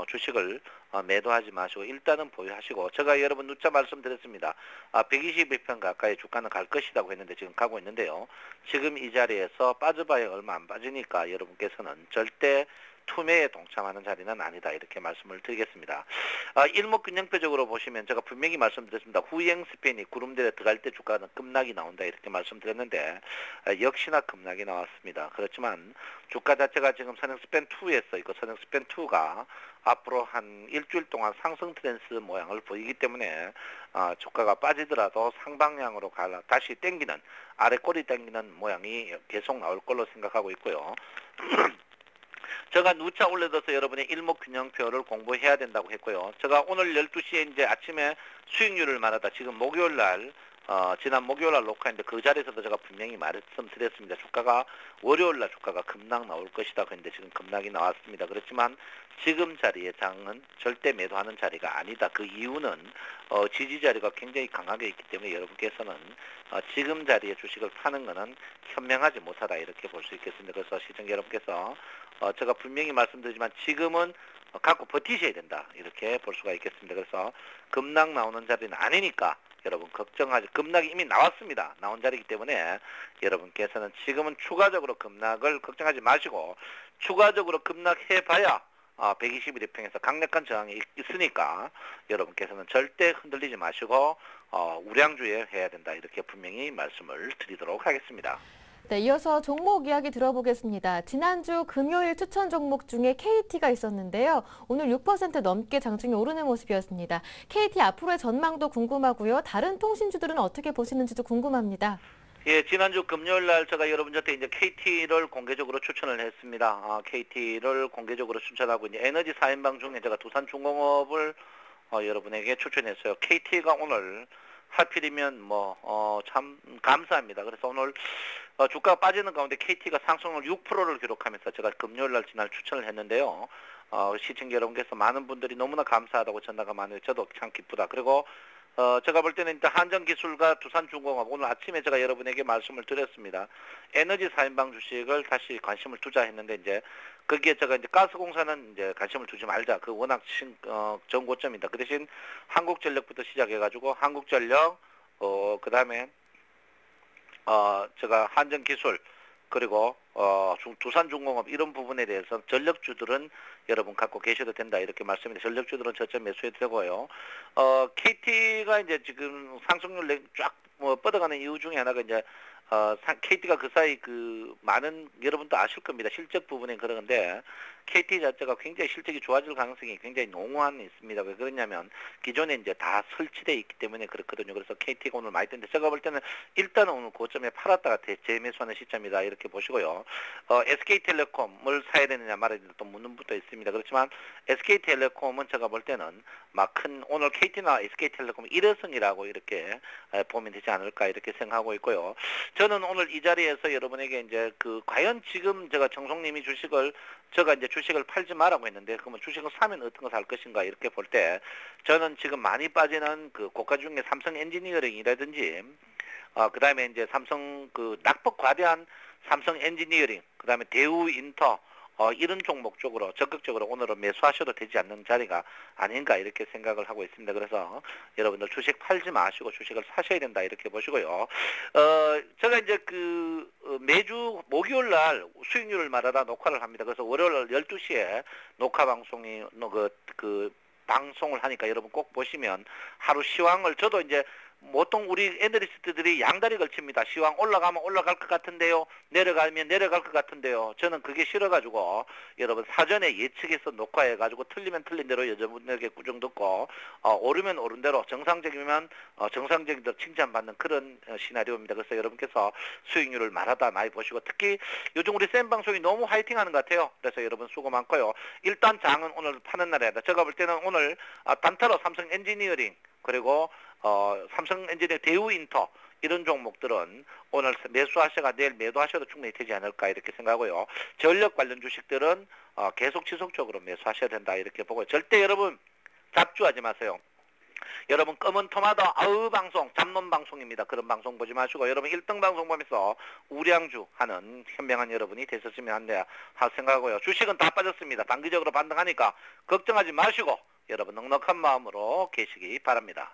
주식을 매도하지 마시고 일단은 보유하시고 제가 여러분 누차 말씀드렸습니다. 121평 가까이 주가는 갈 것이라고 했는데 지금 가고 있는데요. 지금 이 자리에서 빠져봐야 얼마 안 빠지니까 여러분께서는 절대 투매에 동참하는 자리는 아니다 이렇게 말씀을 드리겠습니다. 일목균형표적으로 보시면 제가 분명히 말씀드렸습니다. 후행 스팬이 구름대에 들어갈 때 주가는 급락이 나온다 이렇게 말씀드렸는데 역시나 급락이 나왔습니다. 그렇지만 주가 자체가 지금 선행 스팬 2에서 있고 선행 스팬 2가 앞으로 한 일주일 동안 상승 트렌드 모양을 보이기 때문에 주가가 빠지더라도 상방향으로 다시 땡기는 아래 꼬리 땡기는 모양이 계속 나올 걸로 생각하고 있고요. 제가 누차 올려둬서 여러분의 일목균형표를 공부해야 된다고 했고요. 제가 오늘 12시에 이제 아침에 수익률을 말하다 지금 목요일날 지난 목요일날 녹화했는데 그 자리에서도 제가 분명히 말씀드렸습니다. 주가가 월요일날 주가가 급락 나올 것이다 했는데 지금 급락이 나왔습니다. 그렇지만 지금 자리의 장은 절대 매도하는 자리가 아니다. 그 이유는 지지 자리가 굉장히 강하게 있기 때문에 여러분께서는 지금 자리에 주식을 파는 것은 현명하지 못하다 이렇게 볼 수 있겠습니다. 그래서 시청자 여러분께서 제가 분명히 말씀드리지만 지금은 갖고 버티셔야 된다 이렇게 볼 수가 있겠습니다. 그래서 급락 나오는 자리는 아니니까 여러분 걱정하지 급락이 이미 나왔습니다. 나온 자리이기 때문에 여러분께서는 지금은 추가적으로 급락을 걱정하지 마시고 추가적으로 급락해봐야 121일평에서 강력한 저항이 있으니까 여러분께서는 절대 흔들리지 마시고 우량주에 해야 된다 이렇게 분명히 말씀을 드리도록 하겠습니다. 네, 이어서 종목 이야기 들어보겠습니다. 지난주 금요일 추천 종목 중에 KT가 있었는데요. 오늘 6% 넘게 장중에 오르는 모습이었습니다. KT 앞으로의 전망도 궁금하고요. 다른 통신주들은 어떻게 보시는지도 궁금합니다. 예, 지난주 금요일 날 제가 여러분한테 이제 KT를 공개적으로 추천을 했습니다. KT를 공개적으로 추천하고 이제 에너지 4인방 중에 제가 두산중공업을 여러분에게 추천했어요. KT가 오늘 하필이면 참 감사합니다. 그래서 오늘 주가가 빠지는 가운데 KT가 상승률 6%를 기록하면서 제가 금요일 날 지난 추천을 했는데요. 시청자 여러분께서 많은 분들이 너무나 감사하다고 전화가 많아요. 저도 참 기쁘다. 그리고 제가 볼 때는 일단 한전기술과 두산중공업 오늘 아침에 제가 여러분에게 말씀을 드렸습니다. 에너지 4인방 주식을 다시 관심을 두자 했는데 이제 거기에 제가 이제 가스공사는 이제 관심을 두지 말자. 그 워낙 정고점이다. 그 대신 한국전력부터 시작해가지고 한국전력 그다음에 제가 한전기술 그리고 두산중공업 이런 부분에 대해서 전력주들은 여러분 갖고 계셔도 된다 이렇게 말씀드립니다. 전력주들은 저점 매수해도 되고요. KT가 이제 지금 상승률 쫙 뻗어가는 이유 중에 하나가 이제 KT가 그 사이 많은 여러분도 아실 겁니다. 실적 부분에 그러는데 KT 자체가 굉장히 실적이 좋아질 가능성이 굉장히 농후한 있습니다. 왜 그러냐면 기존에 이제 다 설치되어 있기 때문에 그렇거든요. 그래서 KT가 오늘 많이 떴는데 제가 볼 때는 일단은 오늘 고점에 팔았다가 재매수하는 시점이다 이렇게 보시고요. SK텔레콤을 사야 되느냐 말아야 되느냐 또 묻는 분도 있습니다. 그렇지만 SK텔레콤은 제가 볼 때는 오늘 KT나 SK텔레콤 일회성이라고 이렇게 보면 되지 않을까 이렇게 생각하고 있고요. 저는 오늘 이 자리에서 여러분에게 이제 과연 지금 제가 정송님이 제가 이제 주식을 팔지 말라고 했는데 그러면 주식을 사면 어떤 거 살 것인가 이렇게 볼 때 저는 지금 많이 빠지는 고가 중에 삼성 엔지니어링이라든지 그다음에 이제 삼성 낙폭 과대한 삼성 엔지니어링 그다음에 대우 인터 이런 종목 쪽으로 적극적으로 오늘은 매수하셔도 되지 않는 자리가 아닌가 이렇게 생각을 하고 있습니다. 그래서 여러분들 주식 팔지 마시고 주식을 사셔야 된다 이렇게 보시고요. 제가 이제 매주 목요일 날 수익률을 말하다 녹화를 합니다. 그래서 월요일 날 12시에 녹화 방송이 방송을 하니까 여러분 꼭 보시면 하루 시황을 저도 이제 보통 우리 애널리스트들이 양다리 걸칩니다. 시황 올라가면 올라갈 것 같은데요. 내려가면 내려갈 것 같은데요. 저는 그게 싫어가지고 여러분 사전에 예측해서 녹화해가지고 틀리면 틀린 대로 여러분들에게 꾸중 듣고 오르면 오른 대로 정상적이면 정상적인 대로 칭찬받는 그런 시나리오입니다. 그래서 여러분께서 수익률을 말하다 많이 보시고 특히 요즘 우리 센 방송이 너무 화이팅하는 것 같아요. 그래서 여러분 수고 많고요. 일단 장은 오늘 파는 날이다. 제가 볼 때는 오늘 단타로 삼성 엔지니어링 그리고 삼성 엔지니어링 대우 인터 이런 종목들은 오늘 매수하셔가 내일 매도하셔도 충분히 되지 않을까 이렇게 생각하고요. 전력 관련 주식들은 계속 지속적으로 매수하셔야 된다 이렇게 보고요. 절대 여러분 잡주하지 마세요. 여러분 검은 토마토 방송 잡놈 방송입니다. 그런 방송 보지 마시고 여러분 1등 방송 보면서 우량주 하는 현명한 여러분이 되셨으면 한다 생각하고요. 주식은 다 빠졌습니다. 단기적으로 반등하니까 걱정하지 마시고 여러분 넉넉한 마음으로 계시기 바랍니다.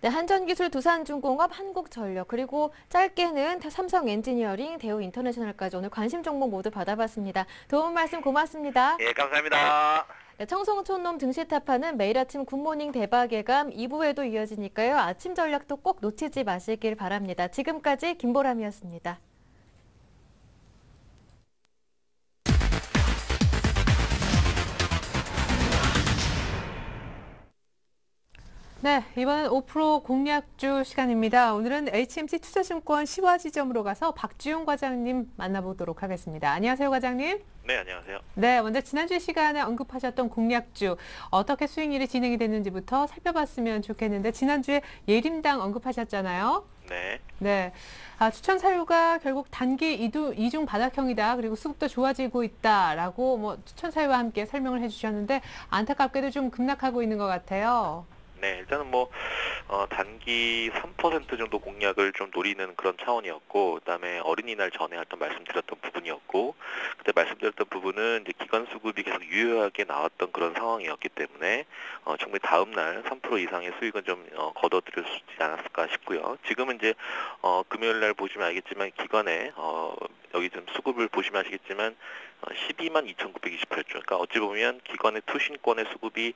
네, 한전기술, 두산중공업, 한국전력, 그리고 짧게는 삼성 엔지니어링, 대우 인터내셔널까지 오늘 관심 종목 모두 받아봤습니다. 도움 말씀 고맙습니다. 예, 감사합니다. 네, 청송촌놈 등시타파는 매일 아침 굿모닝 대박 예감 2부에도 이어지니까요. 아침 전략도 꼭 놓치지 마시길 바랍니다. 지금까지 김보람이었습니다. 네, 이번엔 5% 공략주 시간입니다. 오늘은 HMC 투자증권 시화지점으로 가서 박지용 과장님 만나보도록 하겠습니다. 안녕하세요, 과장님. 네, 안녕하세요. 네, 먼저 지난주 시간에 언급하셨던 공략주 어떻게 수익률이 진행이 됐는지부터 살펴봤으면 좋겠는데 지난주에 예림당 언급하셨잖아요. 네. 네, 추천 사유가 결국 단기 이중 바닥형이다. 그리고 수급도 좋아지고 있다라고 추천 사유와 함께 설명을 해주셨는데 안타깝게도 좀 급락하고 있는 것 같아요. 네, 일단은 단기 3% 정도 공략을 좀 노리는 그런 차원이었고, 그다음에 어린이날 전에 말씀드렸던 부분이었고, 그때 말씀드렸던 부분은 이제 기관 수급이 계속 유효하게 나왔던 그런 상황이었기 때문에 충분히 다음 날 3% 이상의 수익은 좀 거둬들일 수 있지 않았을까 싶고요. 지금은 이제 금요일 날 보시면 알겠지만 기관에 여기 좀 수급을 보시면 아시겠지만 122,928주. 그러니까 어찌 보면 기관의 투신권의 수급이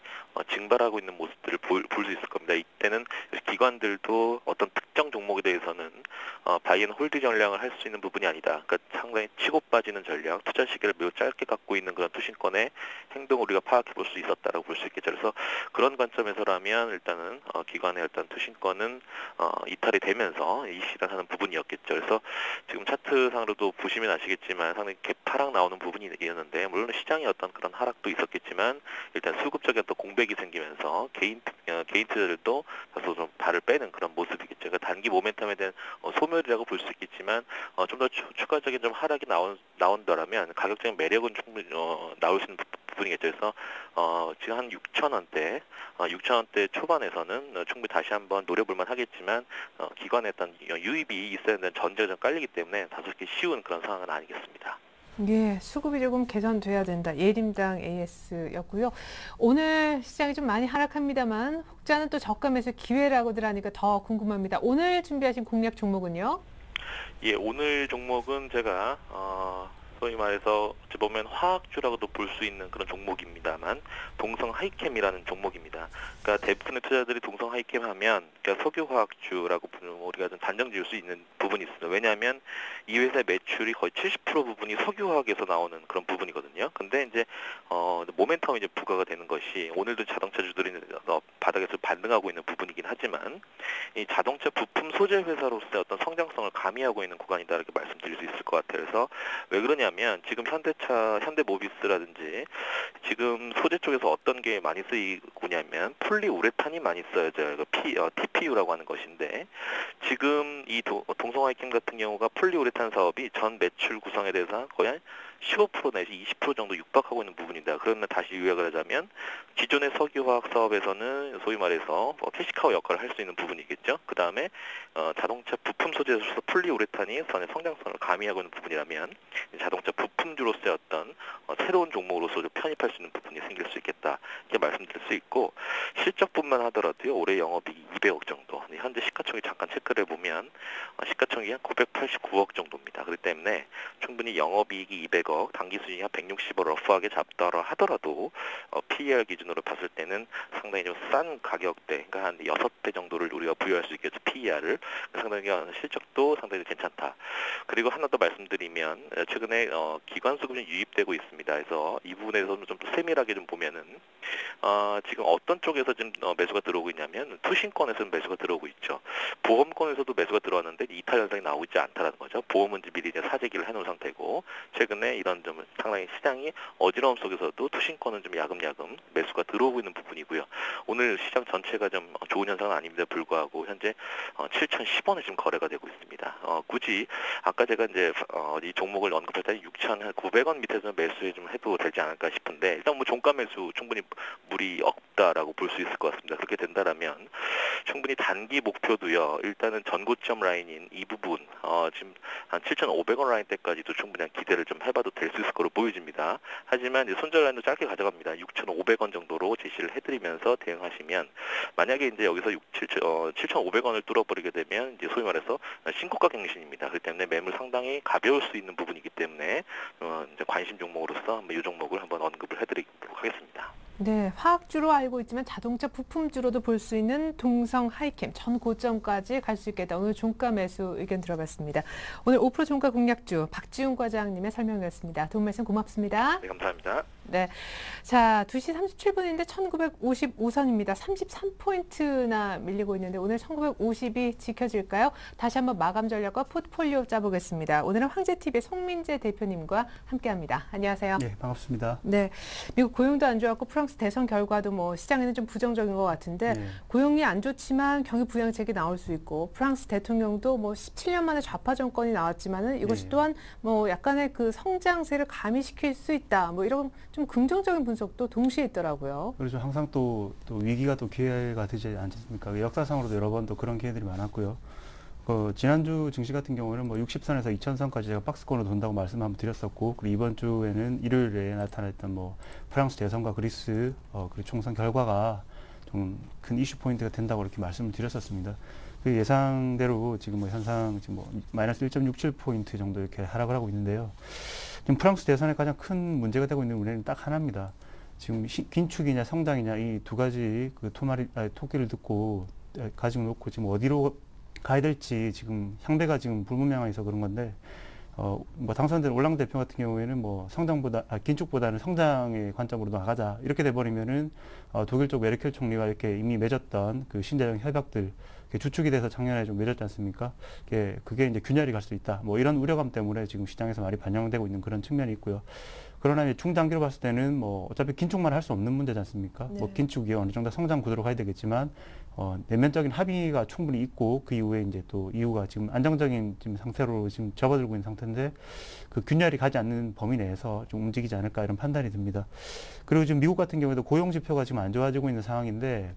증발하고 있는 모습들을 볼 수 있을 겁니다. 이때는 기관들도 어떤 특정 종목에 대해서는 바이앤홀드 전략을 할 수 있는 부분이 아니다. 그러니까 상당히 치고 빠지는 전략, 투자 시기를 매우 짧게 갖고 있는 그런 투신권의 행동을 우리가 파악해 볼 수 있었다라고 볼 수 있겠죠. 그래서 그런 관점에서라면 일단은 기관의 어떤 투신권은 이탈이 되면서 이실현하는 부분이었겠죠. 그래서 지금 차트상으로도 보시면 아시겠지만 상당히 개파락 나오는 부분이었는데 물론 시장의 어떤 그런 하락도 있었겠지만 일단 수급적인 또 공백이 생기면서 개인 투자들도 다소 좀 발을 빼는 그런 모습이겠죠. 그러니까 단기 모멘텀에 대한 소멸이라고 볼 수 있겠지만 좀 더 추가적인 좀 하락이 나온다라면 가격적인 매력은 충분히 나올 수 있는 부분이겠죠. 그래서 지금 한 6,000원대, 6,000원대 초반에서는 충분히 다시 한번 노려볼만 하겠지만 기관에 어떤 유입이 있어야 되는 전제가 좀 깔리기 때문에 다소 쉬운 그런 상황은 아니겠습니다. 예, 수급이 조금 개선돼야 된다. 예림당 AS였고요. 오늘 시장이 좀 많이 하락합니다만 혹자는 또 저가에서 기회라고들 하니까 더 궁금합니다. 오늘 준비하신 공략 종목은요? 예, 오늘 종목은 제가 소위 말해서 어찌 보면 화학주라고도 볼 수 있는 그런 종목입니다만 동성 하이캠이라는 종목입니다. 그러니까 대부분의 투자자들이 동성 하이캠 하면 그러니까 석유화학주라고 우리가 좀 단정 지을 수 있는 부분이 있습니다. 왜냐하면 이 회사의 매출이 거의 70% 부분이 석유화학에서 나오는 그런 부분이거든요. 근데 이제 모멘텀이 이제 부과가 되는 것이 오늘도 자동차주들이 바닥에서 반등하고 있는 부분이긴 하지만 이 자동차 부품 소재 회사로서의 어떤 성장성을 가미하고 있는 구간이다 이렇게 말씀드릴 수 있을 것 같아요. 그래서 왜 그러냐면 지금 현대모비스라든지 지금 소재 쪽에서 어떤 게 많이 쓰이고냐면 폴리우레탄이 많이 쓰여져요. TPU라고 하는 것인데 지금 이 동성하이캠 같은 경우가 폴리우레탄 사업이 전 매출 구성에 대해서 거의 한 15% 내지 20% 정도 육박하고 있는 부분입니다. 그러면 다시 요약을 하자면 기존의 석유화학 사업에서는 소위 말해서 캐시카우 역할을 할 수 있는 부분이겠죠. 그 다음에 자동차 부품 소재에서 폴리우레탄이 전의 성장성을 가미하고 있는 부분이라면 자동차 부품주로서의 어떤 새로운 종목으로서 편입할 수 있는 부분이 생길 수 있겠다 이렇게 말씀드릴 수 있고 실적뿐만 하더라도요 올해 영업이익이 200억 정도 현재 시가총액 잠깐 체크를 해보면 시가총액이 한 989억 정도입니다. 그렇기 때문에 충분히 영업이익이 200억 당기 수익이 한 160억 러프하게 잡더라 하더라도 PER 기준으로 봤을 때는 상당히 좀 싼 가격대 그러니까 한 6배 정도를 우리가 부여할 수 있겠죠. PER을 상당히 실적도 상당히 괜찮다. 그리고 하나 더 말씀드리면 최근에 기관 수급이 유입되고 있습니다. 그래서 이 부분에서는 좀 세밀하게 좀 보면은 지금 어떤 쪽에서 지금 매수가 들어오고 있냐면 투신권에서는 매수가 들어오고 있죠. 보험권에서도 매수가 들어왔는데 이탈 현상이 나오고 있지 않다라는 거죠. 보험은 미리 이제 사재기를 해놓은 상태고 최근에 이런 좀 상당히 시장이 어지러움 속에서도 투신권은 좀 야금야금 매수가 들어오고 있는 부분이고요. 오늘 시장 전체가 좀 좋은 현상은 아닙니다. 불구하고 현재 7,010원에 지금 거래가 되고 있습니다. 굳이 아까 제가 이제 이 종목을 언급할 때 6,900원 밑에서 매수해 좀 해도 되지 않을까 싶은데 일단 뭐 종가 매수 충분히 무리 없다라고 볼 수 있을 것 같습니다. 그렇게 된다라면 충분히 단기 목표도요. 일단은 전고점 라인인 이 부분 지금 한 7,500원 라인 때까지도 충분히 기대를 좀 해봐도 될 수 있을 거로 보여집니다. 하지만 이제 손절 라인도 짧게 가져갑니다. 6,500원 정도로 제시를 해드리면서 대응하시면 만약에 이제 여기서 7,500원을 뚫어버리게 되면 이제 소위 말해서 신고가 갱신입니다. 그렇기 때문에 매물 상당히 가벼울 수 있는 부분이기 때문에 이제 관심 종목으로서 한번 이 종목을 한번 언급을 해드리도록 하겠습니다. 네, 화학주로 알고 있지만 자동차 부품주로도 볼 수 있는 동성 하이캠 전 고점까지 갈 수 있겠다. 오늘 종가 매수 의견 들어봤습니다. 오늘 5% 종가 공략주 박지훈 과장님의 설명이었습니다. 도움 말씀 고맙습니다. 네, 감사합니다. 네, 자 2시 37분인데 1955선입니다. 33포인트나 밀리고 있는데 오늘 1950이 지켜질까요? 다시 한번 마감 전략과 포트폴리오 짜보겠습니다. 오늘은 황제TV의 송민재 대표님과 함께합니다. 안녕하세요. 네, 반갑습니다. 네, 미국 고용도 안 좋았고 프랑스 대선 결과도 뭐 시장에는 좀 부정적인 것 같은데 네. 고용이 안 좋지만 경기 부양책이 나올 수 있고 프랑스 대통령도 뭐 17년 만에 좌파 정권이 나왔지만은 이것이 네. 또한 뭐 약간의 그 성장세를 가미시킬 수 있다. 뭐 이런 좀 긍정적인 분석도 동시에 있더라고요. 그렇죠. 항상 또 위기가 또 기회가 되지 않습니까? 역사상으로도 여러 번 또 그런 기회들이 많았고요. 지난주 증시 같은 경우는 뭐 60선에서 2000선까지 제가 박스권으로 돈다고 말씀 한번 드렸었고, 그리고 이번 주에는 일요일에 나타났던 뭐 프랑스 대선과 그리스 그리고 총선 결과가 좀 큰 이슈 포인트가 된다고 이렇게 말씀을 드렸었습니다. 그 예상대로 지금 뭐 현상 지금 뭐 마이너스 1.67포인트 정도 이렇게 하락을 하고 있는데요. 지금 프랑스 대선의 가장 큰 문제가 되고 있는 문제는 딱 하나입니다. 지금 긴축이냐 성장이냐 이 두 가지 그 토끼를 듣고 가지고 놓고 지금 어디로 가야 될지 지금 향배가 지금 불분명해서 그런 건데, 뭐 당선된 올랑 대표 같은 경우에는 뭐 긴축보다는 성장의 관점으로 나가자 이렇게 돼버리면은 독일 쪽 메르켈 총리가 이렇게 이미 맺었던 그 신재정 협약들 주축이 돼서 작년에 좀 맺었지 않습니까? 그게 이제 균열이 갈 수 있다. 뭐 이런 우려감 때문에 지금 시장에서 많이 반영되고 있는 그런 측면이 있고요. 그러나 이제 중장기로 봤을 때는 뭐 어차피 긴축만 할 수 없는 문제지 않습니까? 네. 뭐 긴축이 어느 정도 성장 구도로 가야 되겠지만 내면적인 합의가 충분히 있고 그 이후에 이제 또 이후가 지금 안정적인 지금 상태로 지금 접어들고 있는 상태인데 그 균열이 가지 않는 범위 내에서 좀 움직이지 않을까 이런 판단이 듭니다. 그리고 지금 미국 같은 경우에도 고용 지표가 지금 안 좋아지고 있는 상황인데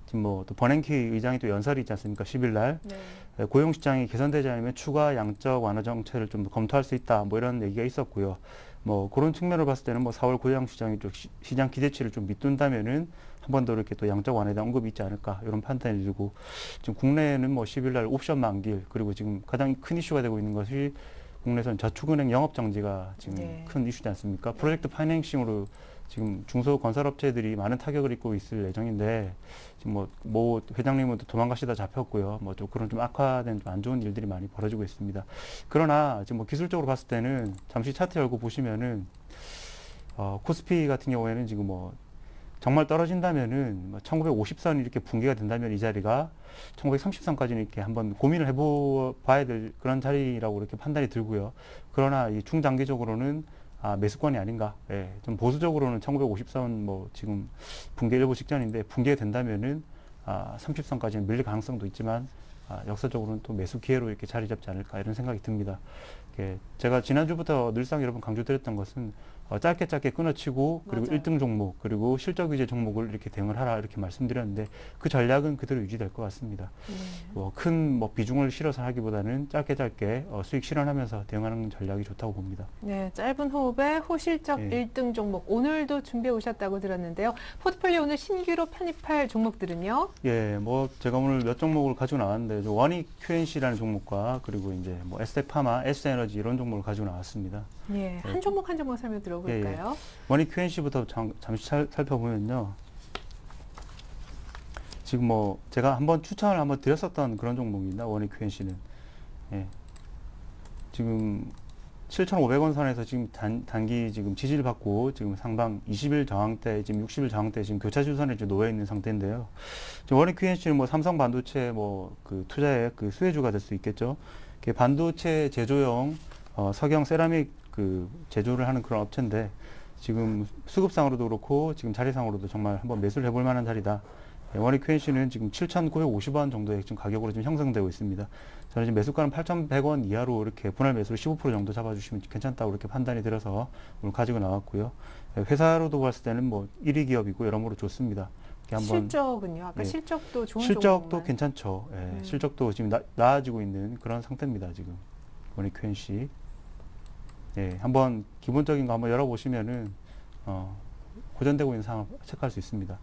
지금 뭐 또 버냉키 의장이 또 연설이 있지 않습니까? 10일 날. 네. 고용 시장이 개선되지 않으면 추가 양적 완화 정책을 좀 검토할 수 있다. 뭐 이런 얘기가 있었고요. 뭐 그런 측면으로 봤을 때는 뭐 4월 고용 시장이 좀 시장 기대치를 좀 밑둔다면은 한 번 더 이렇게 또 양적 완화에 대한 언급이 있지 않을까 이런 판단이 들고, 지금 국내에는 뭐 10일 날 옵션 만길, 그리고 지금 가장 큰 이슈가 되고 있는 것이 국내선 저축은행 영업 정지가 지금 네. 큰 이슈지 않습니까? 프로젝트 파이낸싱으로 지금 중소건설업체들이 많은 타격을 입고 있을 예정인데 지금 뭐 회장님은 또 도망가시다 잡혔고요. 뭐 좀 그런 좀 악화된 좀 안 좋은 일들이 많이 벌어지고 있습니다. 그러나 지금 뭐 기술적으로 봤을 때는 잠시 차트 열고 보시면은 코스피 같은 경우에는 지금 뭐 정말 떨어진다면은 뭐 1950선이 이렇게 붕괴가 된다면 이 자리가 1930선까지는 이렇게 한번 고민을 해봐야 될 그런 자리라고 이렇게 판단이 들고요. 그러나 이 중장기적으로는 매수권이 아닌가. 예, 좀 보수적으로는 1950선 뭐 지금 붕괴 일부 직전인데 붕괴된다면은 30선까지는 밀릴 가능성도 있지만 역사적으로는 또 매수 기회로 이렇게 자리 잡지 않을까 이런 생각이 듭니다. 제가 지난주부터 늘상 여러분 강조드렸던 것은 짧게 끊어치고 그리고 맞아요. 1등 종목 그리고 실적 위주의 종목을 이렇게 대응을 하라 이렇게 말씀드렸는데 그 전략은 그대로 유지될 것 같습니다. 큰 비중을 실어서 하기보다는 짧게 수익 실현하면서 대응하는 전략이 좋다고 봅니다. 네, 짧은 호흡에 호실적 예. 1등 종목 오늘도 준비해 오셨다고 들었는데요. 포트폴리오 오늘 신규로 편입할 종목들은요? 예, 제가 오늘 몇 종목을 가지고 나왔는데 원익 QNC라는 종목과 그리고 이제 에스텍파마, S에너지 이런 종목을 가지고 나왔습니다. 예, 한 종목 한 종목 설명 들어볼까요? 원익 QNC부터 잠시 살펴보면요. 지금 제가 추천을 한번 드렸었던 그런 종목입니다. 원익 QNC는. 예. 지금 7,500원 선에서 지금 단기 지금 지지를 받고 지금 상방 20일 저항대, 지금 60일 저항대 지금 교차 주선에 놓여 있는 상태인데요. 지금 원익 QNC는 삼성 반도체 그 투자의 그 수혜주가 될 수 있겠죠. 반도체 제조용 석영 세라믹 그 제조를 하는 그런 업체인데 지금 수급상으로도 그렇고 지금 자리상으로도 정말 한번 매수를 해볼 만한 자리다. 원익 QNC는 지금 7,950원 정도의 지금 가격으로 지금 형성되고 있습니다. 저는 지금 매수가는 8,100원 이하로 이렇게 분할 매수를 15% 정도 잡아주시면 괜찮다고 이렇게 판단이 들어서 오늘 가지고 나왔고요. 회사로도 봤을 때는 1위 기업이고 여러모로 좋습니다. 실적은요? 아까 예. 실적도 좋은 실적도 종목만. 괜찮죠. 예, 실적도 지금 나아지고 있는 그런 상태입니다. 지금 원익 QNC. 예, 한번 기본적인 거 한번 열어보시면은 고전되고 있는 상황을 체크할 수 있습니다.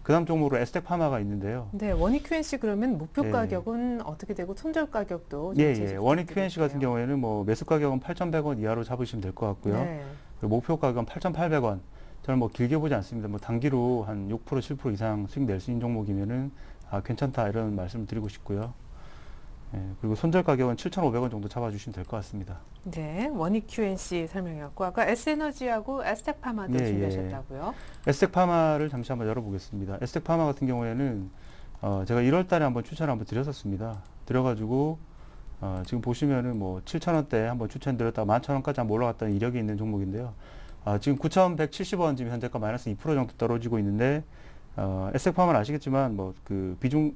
그 다음 종목으로 에스텍파마가 있는데요. 네, 원익 QNC 그러면 목표 예. 가격은 어떻게 되고 손절 가격도 좀 예, 제시 원익 QNC 같은 부탁드릴게요. 경우에는 매수 가격은 8,100원 이하로 잡으시면 될 것 같고요. 네. 그리고 목표 가격은 8,800원. 저는 길게 보지 않습니다. 단기로 한 6%, 7% 이상 수익 낼 수 있는 종목이면은 괜찮다 이런 말씀을 드리고 싶고요. 예, 그리고 손절 가격은 7,500원 정도 잡아주시면 될 것 같습니다. 네, 원익 QNC 설명이었고 아까 S에너지하고 에스텍파마도 예, 준비하셨다고요? 에스텍파마를 잠시 한번 열어보겠습니다. 에스텍파마 같은 경우에는 제가 1월 달에 한번 추천을 한번 드렸었습니다. 드려가지고 지금 보시면은 7,000원대 한번 추천드렸다가 11,000원까지 한번 올라갔다는 이력이 있는 종목인데요. 지금 9,170원 지금 현재가 마이너스 2% 정도 떨어지고 있는데 에스텍파마는 아시겠지만 그 비중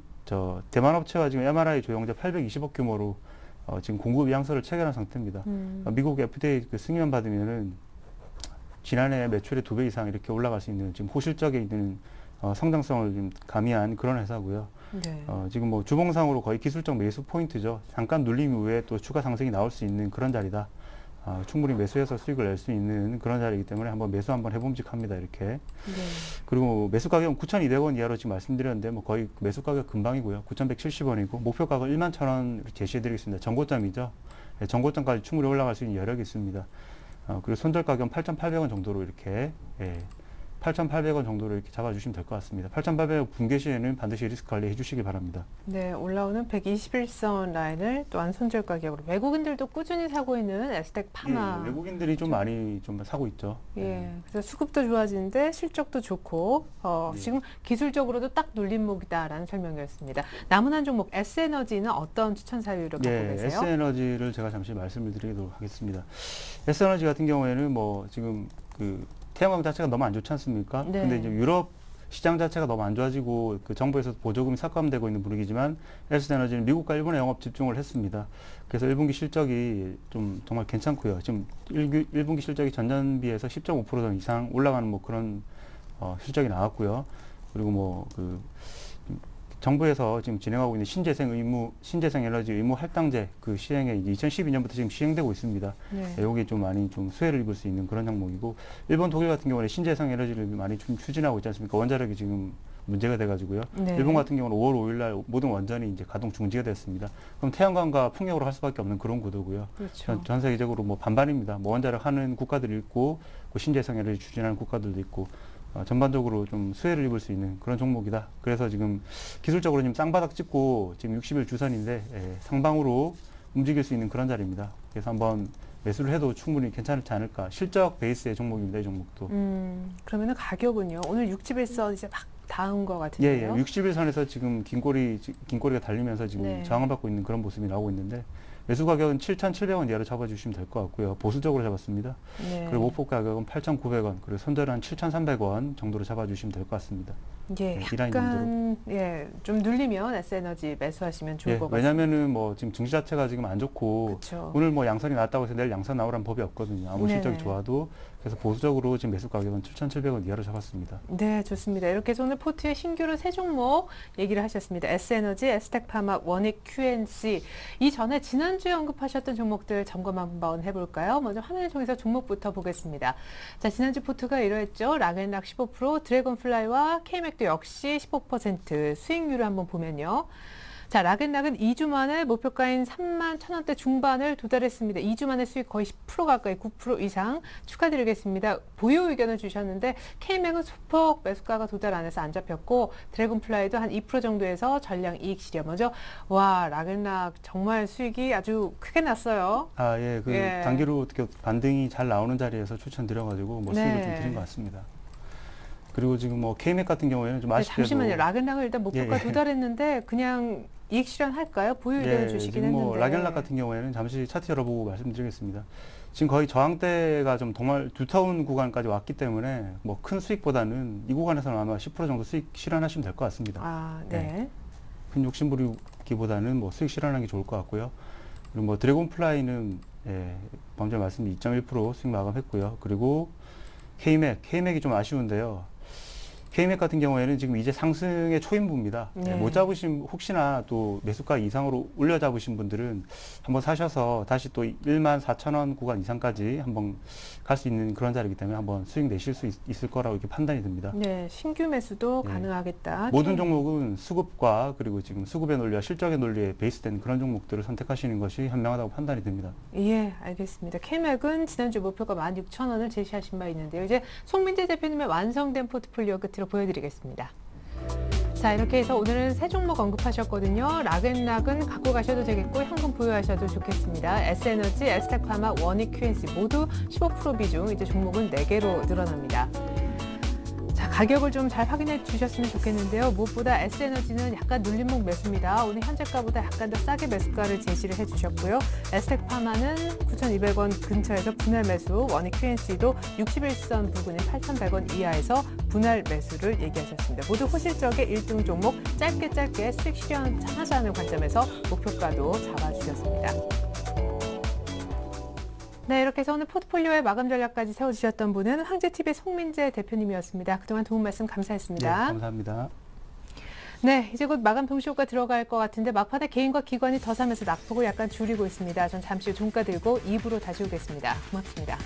대만 업체와 지금 MRI 조영제 820억 규모로 지금 공급 양서를 체결한 상태입니다. 미국 FDA 그 승인만 받으면은 지난해 매출의 2배 이상 이렇게 올라갈 수 있는 지금 호실적에 있는 성장성을 좀 가미한 그런 회사고요. 네. 지금 주봉상으로 거의 기술적 매수 포인트죠. 잠깐 눌림 이후에 또 추가 상승이 나올 수 있는 그런 자리다. 충분히 매수해서 수익을 낼 수 있는 그런 자리이기 때문에 한번 매수 한번 해봄직합니다. 이렇게. 네. 그리고 매수 가격은 9,200원 이하로 지금 말씀드렸는데 거의 매수 가격 금방이고요. 9,170원이고 목표 가격은 11,000원 제시해드리겠습니다. 정고점이죠. 네, 정고점까지 충분히 올라갈 수 있는 여력이 있습니다. 그리고 손절 가격은 8,800원 정도로 이렇게 8,800원 정도로 이렇게 잡아주시면 될 것 같습니다. 8,800원 붕괴 시에는 반드시 리스크 관리해 주시기 바랍니다. 네, 올라오는 121선 라인을 또한 손절 가격으로 외국인들도 꾸준히 사고 있는 에스텍파마. 예, 외국인들이 좀 많이 좀 사고 있죠. 예, 그래서 수급도 좋아지는데 실적도 좋고 지금 기술적으로도 딱 눌림목이다라는 설명이었습니다. 남은 한 종목 S에너지는 어떤 추천 사유로 갖고 계세요? S에너지를 제가 잠시 말씀을 드리도록 하겠습니다. S에너지 같은 경우에는 지금 태양광 자체가 너무 안 좋지 않습니까? 네. 근데 이제 유럽 시장 자체가 너무 안 좋아지고 그 정부에서 보조금이 삭감되고 있는 분위기지만 S에너지는 미국과 일본에 영업 집중을 했습니다. 그래서 1분기 실적이 좀 정말 괜찮고요. 지금 1분기 실적이 전년비해서 10.5% 이상 올라가는 그런 실적이 나왔고요. 그리고 정부에서 지금 진행하고 있는 신재생 에너지 의무 할당제 그 시행에 이제 2012년부터 지금 시행되고 있습니다. 네. 여기 좀 많이 좀 수혜를 입을 수 있는 그런 항목이고 일본, 독일 같은 경우는 신재생 에너지를 많이 좀 추진하고 있지 않습니까? 원자력이 지금 문제가 돼가지고요. 네. 일본 같은 경우는 5월 5일 날 모든 원전이 이제 가동 중지가 됐습니다. 그럼 태양광과 풍력으로 할 수밖에 없는 그런 구도고요. 그렇죠. 전 세계적으로 뭐 반반입니다. 뭐 원자력 하는 국가들이 있고 신재생 에너지 추진하는 국가들도 있고 전반적으로 좀 수혜를 입을 수 있는 그런 종목이다. 그래서 지금 기술적으로 지금 쌍바닥 찍고 지금 60일 주선인데 상방으로 움직일 수 있는 그런 자리입니다. 그래서 한번 매수를 해도 충분히 괜찮지 않을까. 실적 베이스의 종목입니다. 이 종목도. 그러면은 가격은요. 오늘 60일선 이제 막 닿은 것 예, 같은데요. 60일선에서 지금 긴꼬리가 달리면서 지금 네. 저항을 받고 있는 그런 모습이 나오고 있는데 매수 가격은 7,700원 이하로 잡아주시면 될 것 같고요. 보수적으로 잡았습니다. 네. 그리고 목표 가격은 8,900원, 그리고 손절한 7,300원 정도로 잡아주시면 될 것 같습니다. 예, 네, 이 라인 약간 좀 눌리면 S에너지 매수하시면 좋을 것 같습니다. 왜냐면은 뭐 지금 증시 자체가 지금 안 좋고 그렇죠. 오늘 뭐 양선이 났다고 해서 내일 양선 나오라는 법이 없거든요. 아무리 실적이 네네. 좋아도. 그래서 보수적으로 지금 매수 가격은 7,700원 이하로 잡았습니다. 네, 좋습니다. 이렇게 해서 오늘 포트의 신규로 세 종목 얘기를 하셨습니다. S에너지, 에스텍파마, 원익, QNC. 이전에 지난주에 언급하셨던 종목들 점검 한번 해볼까요? 먼저 화면을 통해서 종목부터 보겠습니다. 자, 지난주 포트가 이러했죠. 락앤락 15%, 드래곤플라이와 K맥도 역시 15% 수익률을 한번 보면요. 자, 락앤락은 2주 만에 목표가인 31,000원대 중반을 도달했습니다. 2주 만에 수익 거의 10% 가까이 9% 이상 축하드리겠습니다. 보유 의견을 주셨는데 K맥은 소폭 매수가가 도달 안 해서 안 잡혔고 드래곤플라이도 한 2% 정도에서 전량 이익 실현. 먼저 와, 락앤락 정말 수익이 아주 크게 났어요. 예. 단기로 어떻게 반등이 잘 나오는 자리에서 추천드려가지고 뭐 수익을 좀 드린 것 같습니다. 그리고 지금 뭐 K맥 같은 경우에는 좀 아쉽게도 잠시만요. 락앤락을 일단 목표가 도달했는데 그냥 이익 실현할까요? 보유 의견을 주시긴 지금 뭐 했는데. 락앤락 같은 경우에는 잠시 차트 열어보고 말씀드리겠습니다. 지금 거의 저항대가 좀 정말 두터운 구간까지 왔기 때문에 뭐 큰 수익보다는 이 구간에서는 아마 10% 정도 수익 실현하시면 될 것 같습니다. 아, 네. 큰 욕심 부리기보다는 뭐 수익 실현하는 게 좋을 것 같고요. 그리고 뭐 드래곤플라이는 먼저 말씀 2.1% 수익 마감했고요. 그리고 K맥이 좀 아쉬운데요. K맥 같은 경우에는 지금 이제 상승의 초인부입니다. 네. 못 잡으신 혹시나 또 매수가 이상으로 올려 잡으신 분들은 한번 사셔서 다시 또 14,000원 구간 이상까지 한번 갈 수 있는 그런 자리이기 때문에 한번 수익 내실 수 있을 거라고 이렇게 판단이 듭니다. 네, 신규 매수도 가능하겠다. 모든 종목은 수급과 그리고 지금 수급의 논리와 실적의 논리에 베이스된 그런 종목들을 선택하시는 것이 현명하다고 판단이 됩니다. 예, 알겠습니다. K맥은 지난주 목표가 16,000원을 제시하신 바 있는데요. 이제 송민재 대표님의 완성된 포트폴리오 끝으로 보여드리겠습니다. 자, 이렇게 해서 오늘은 세 종목 언급하셨거든요. 락앤락은 갖고 가셔도 되겠고 현금 보유하셔도 좋겠습니다. S에너지, 에스텍파마, 원익, QNC 모두 15% 비중, 이제 종목은 4개로 늘어납니다. 자, 가격을 좀 잘 확인해 주셨으면 좋겠는데요. 무엇보다 S에너지는 약간 눌림목 매수입니다. 오늘 현재가보다 약간 더 싸게 매수가를 제시를 해주셨고요. 에스텍파마는 9,200원 근처에서 분할 매수, 원익 QNC도 61선 부근인 8,100원 이하에서 분할 매수를 얘기하셨습니다. 모두 호실적의 1등 종목 짧게 수익 실현하자는 관점에서 목표가도 잡아주셨습니다. 네, 이렇게 해서 오늘 포트폴리오의 마감 전략까지 세워주셨던 분은 황제TV의 송민재 대표님이었습니다. 그동안 도움 말씀 감사했습니다. 네, 감사합니다. 네, 이제 곧 마감 동시효과 들어갈 것 같은데 막판에 개인과 기관이 더 사면서 낙폭을 약간 줄이고 있습니다. 전 잠시 후 종가 들고 2부로 다시 오겠습니다. 고맙습니다.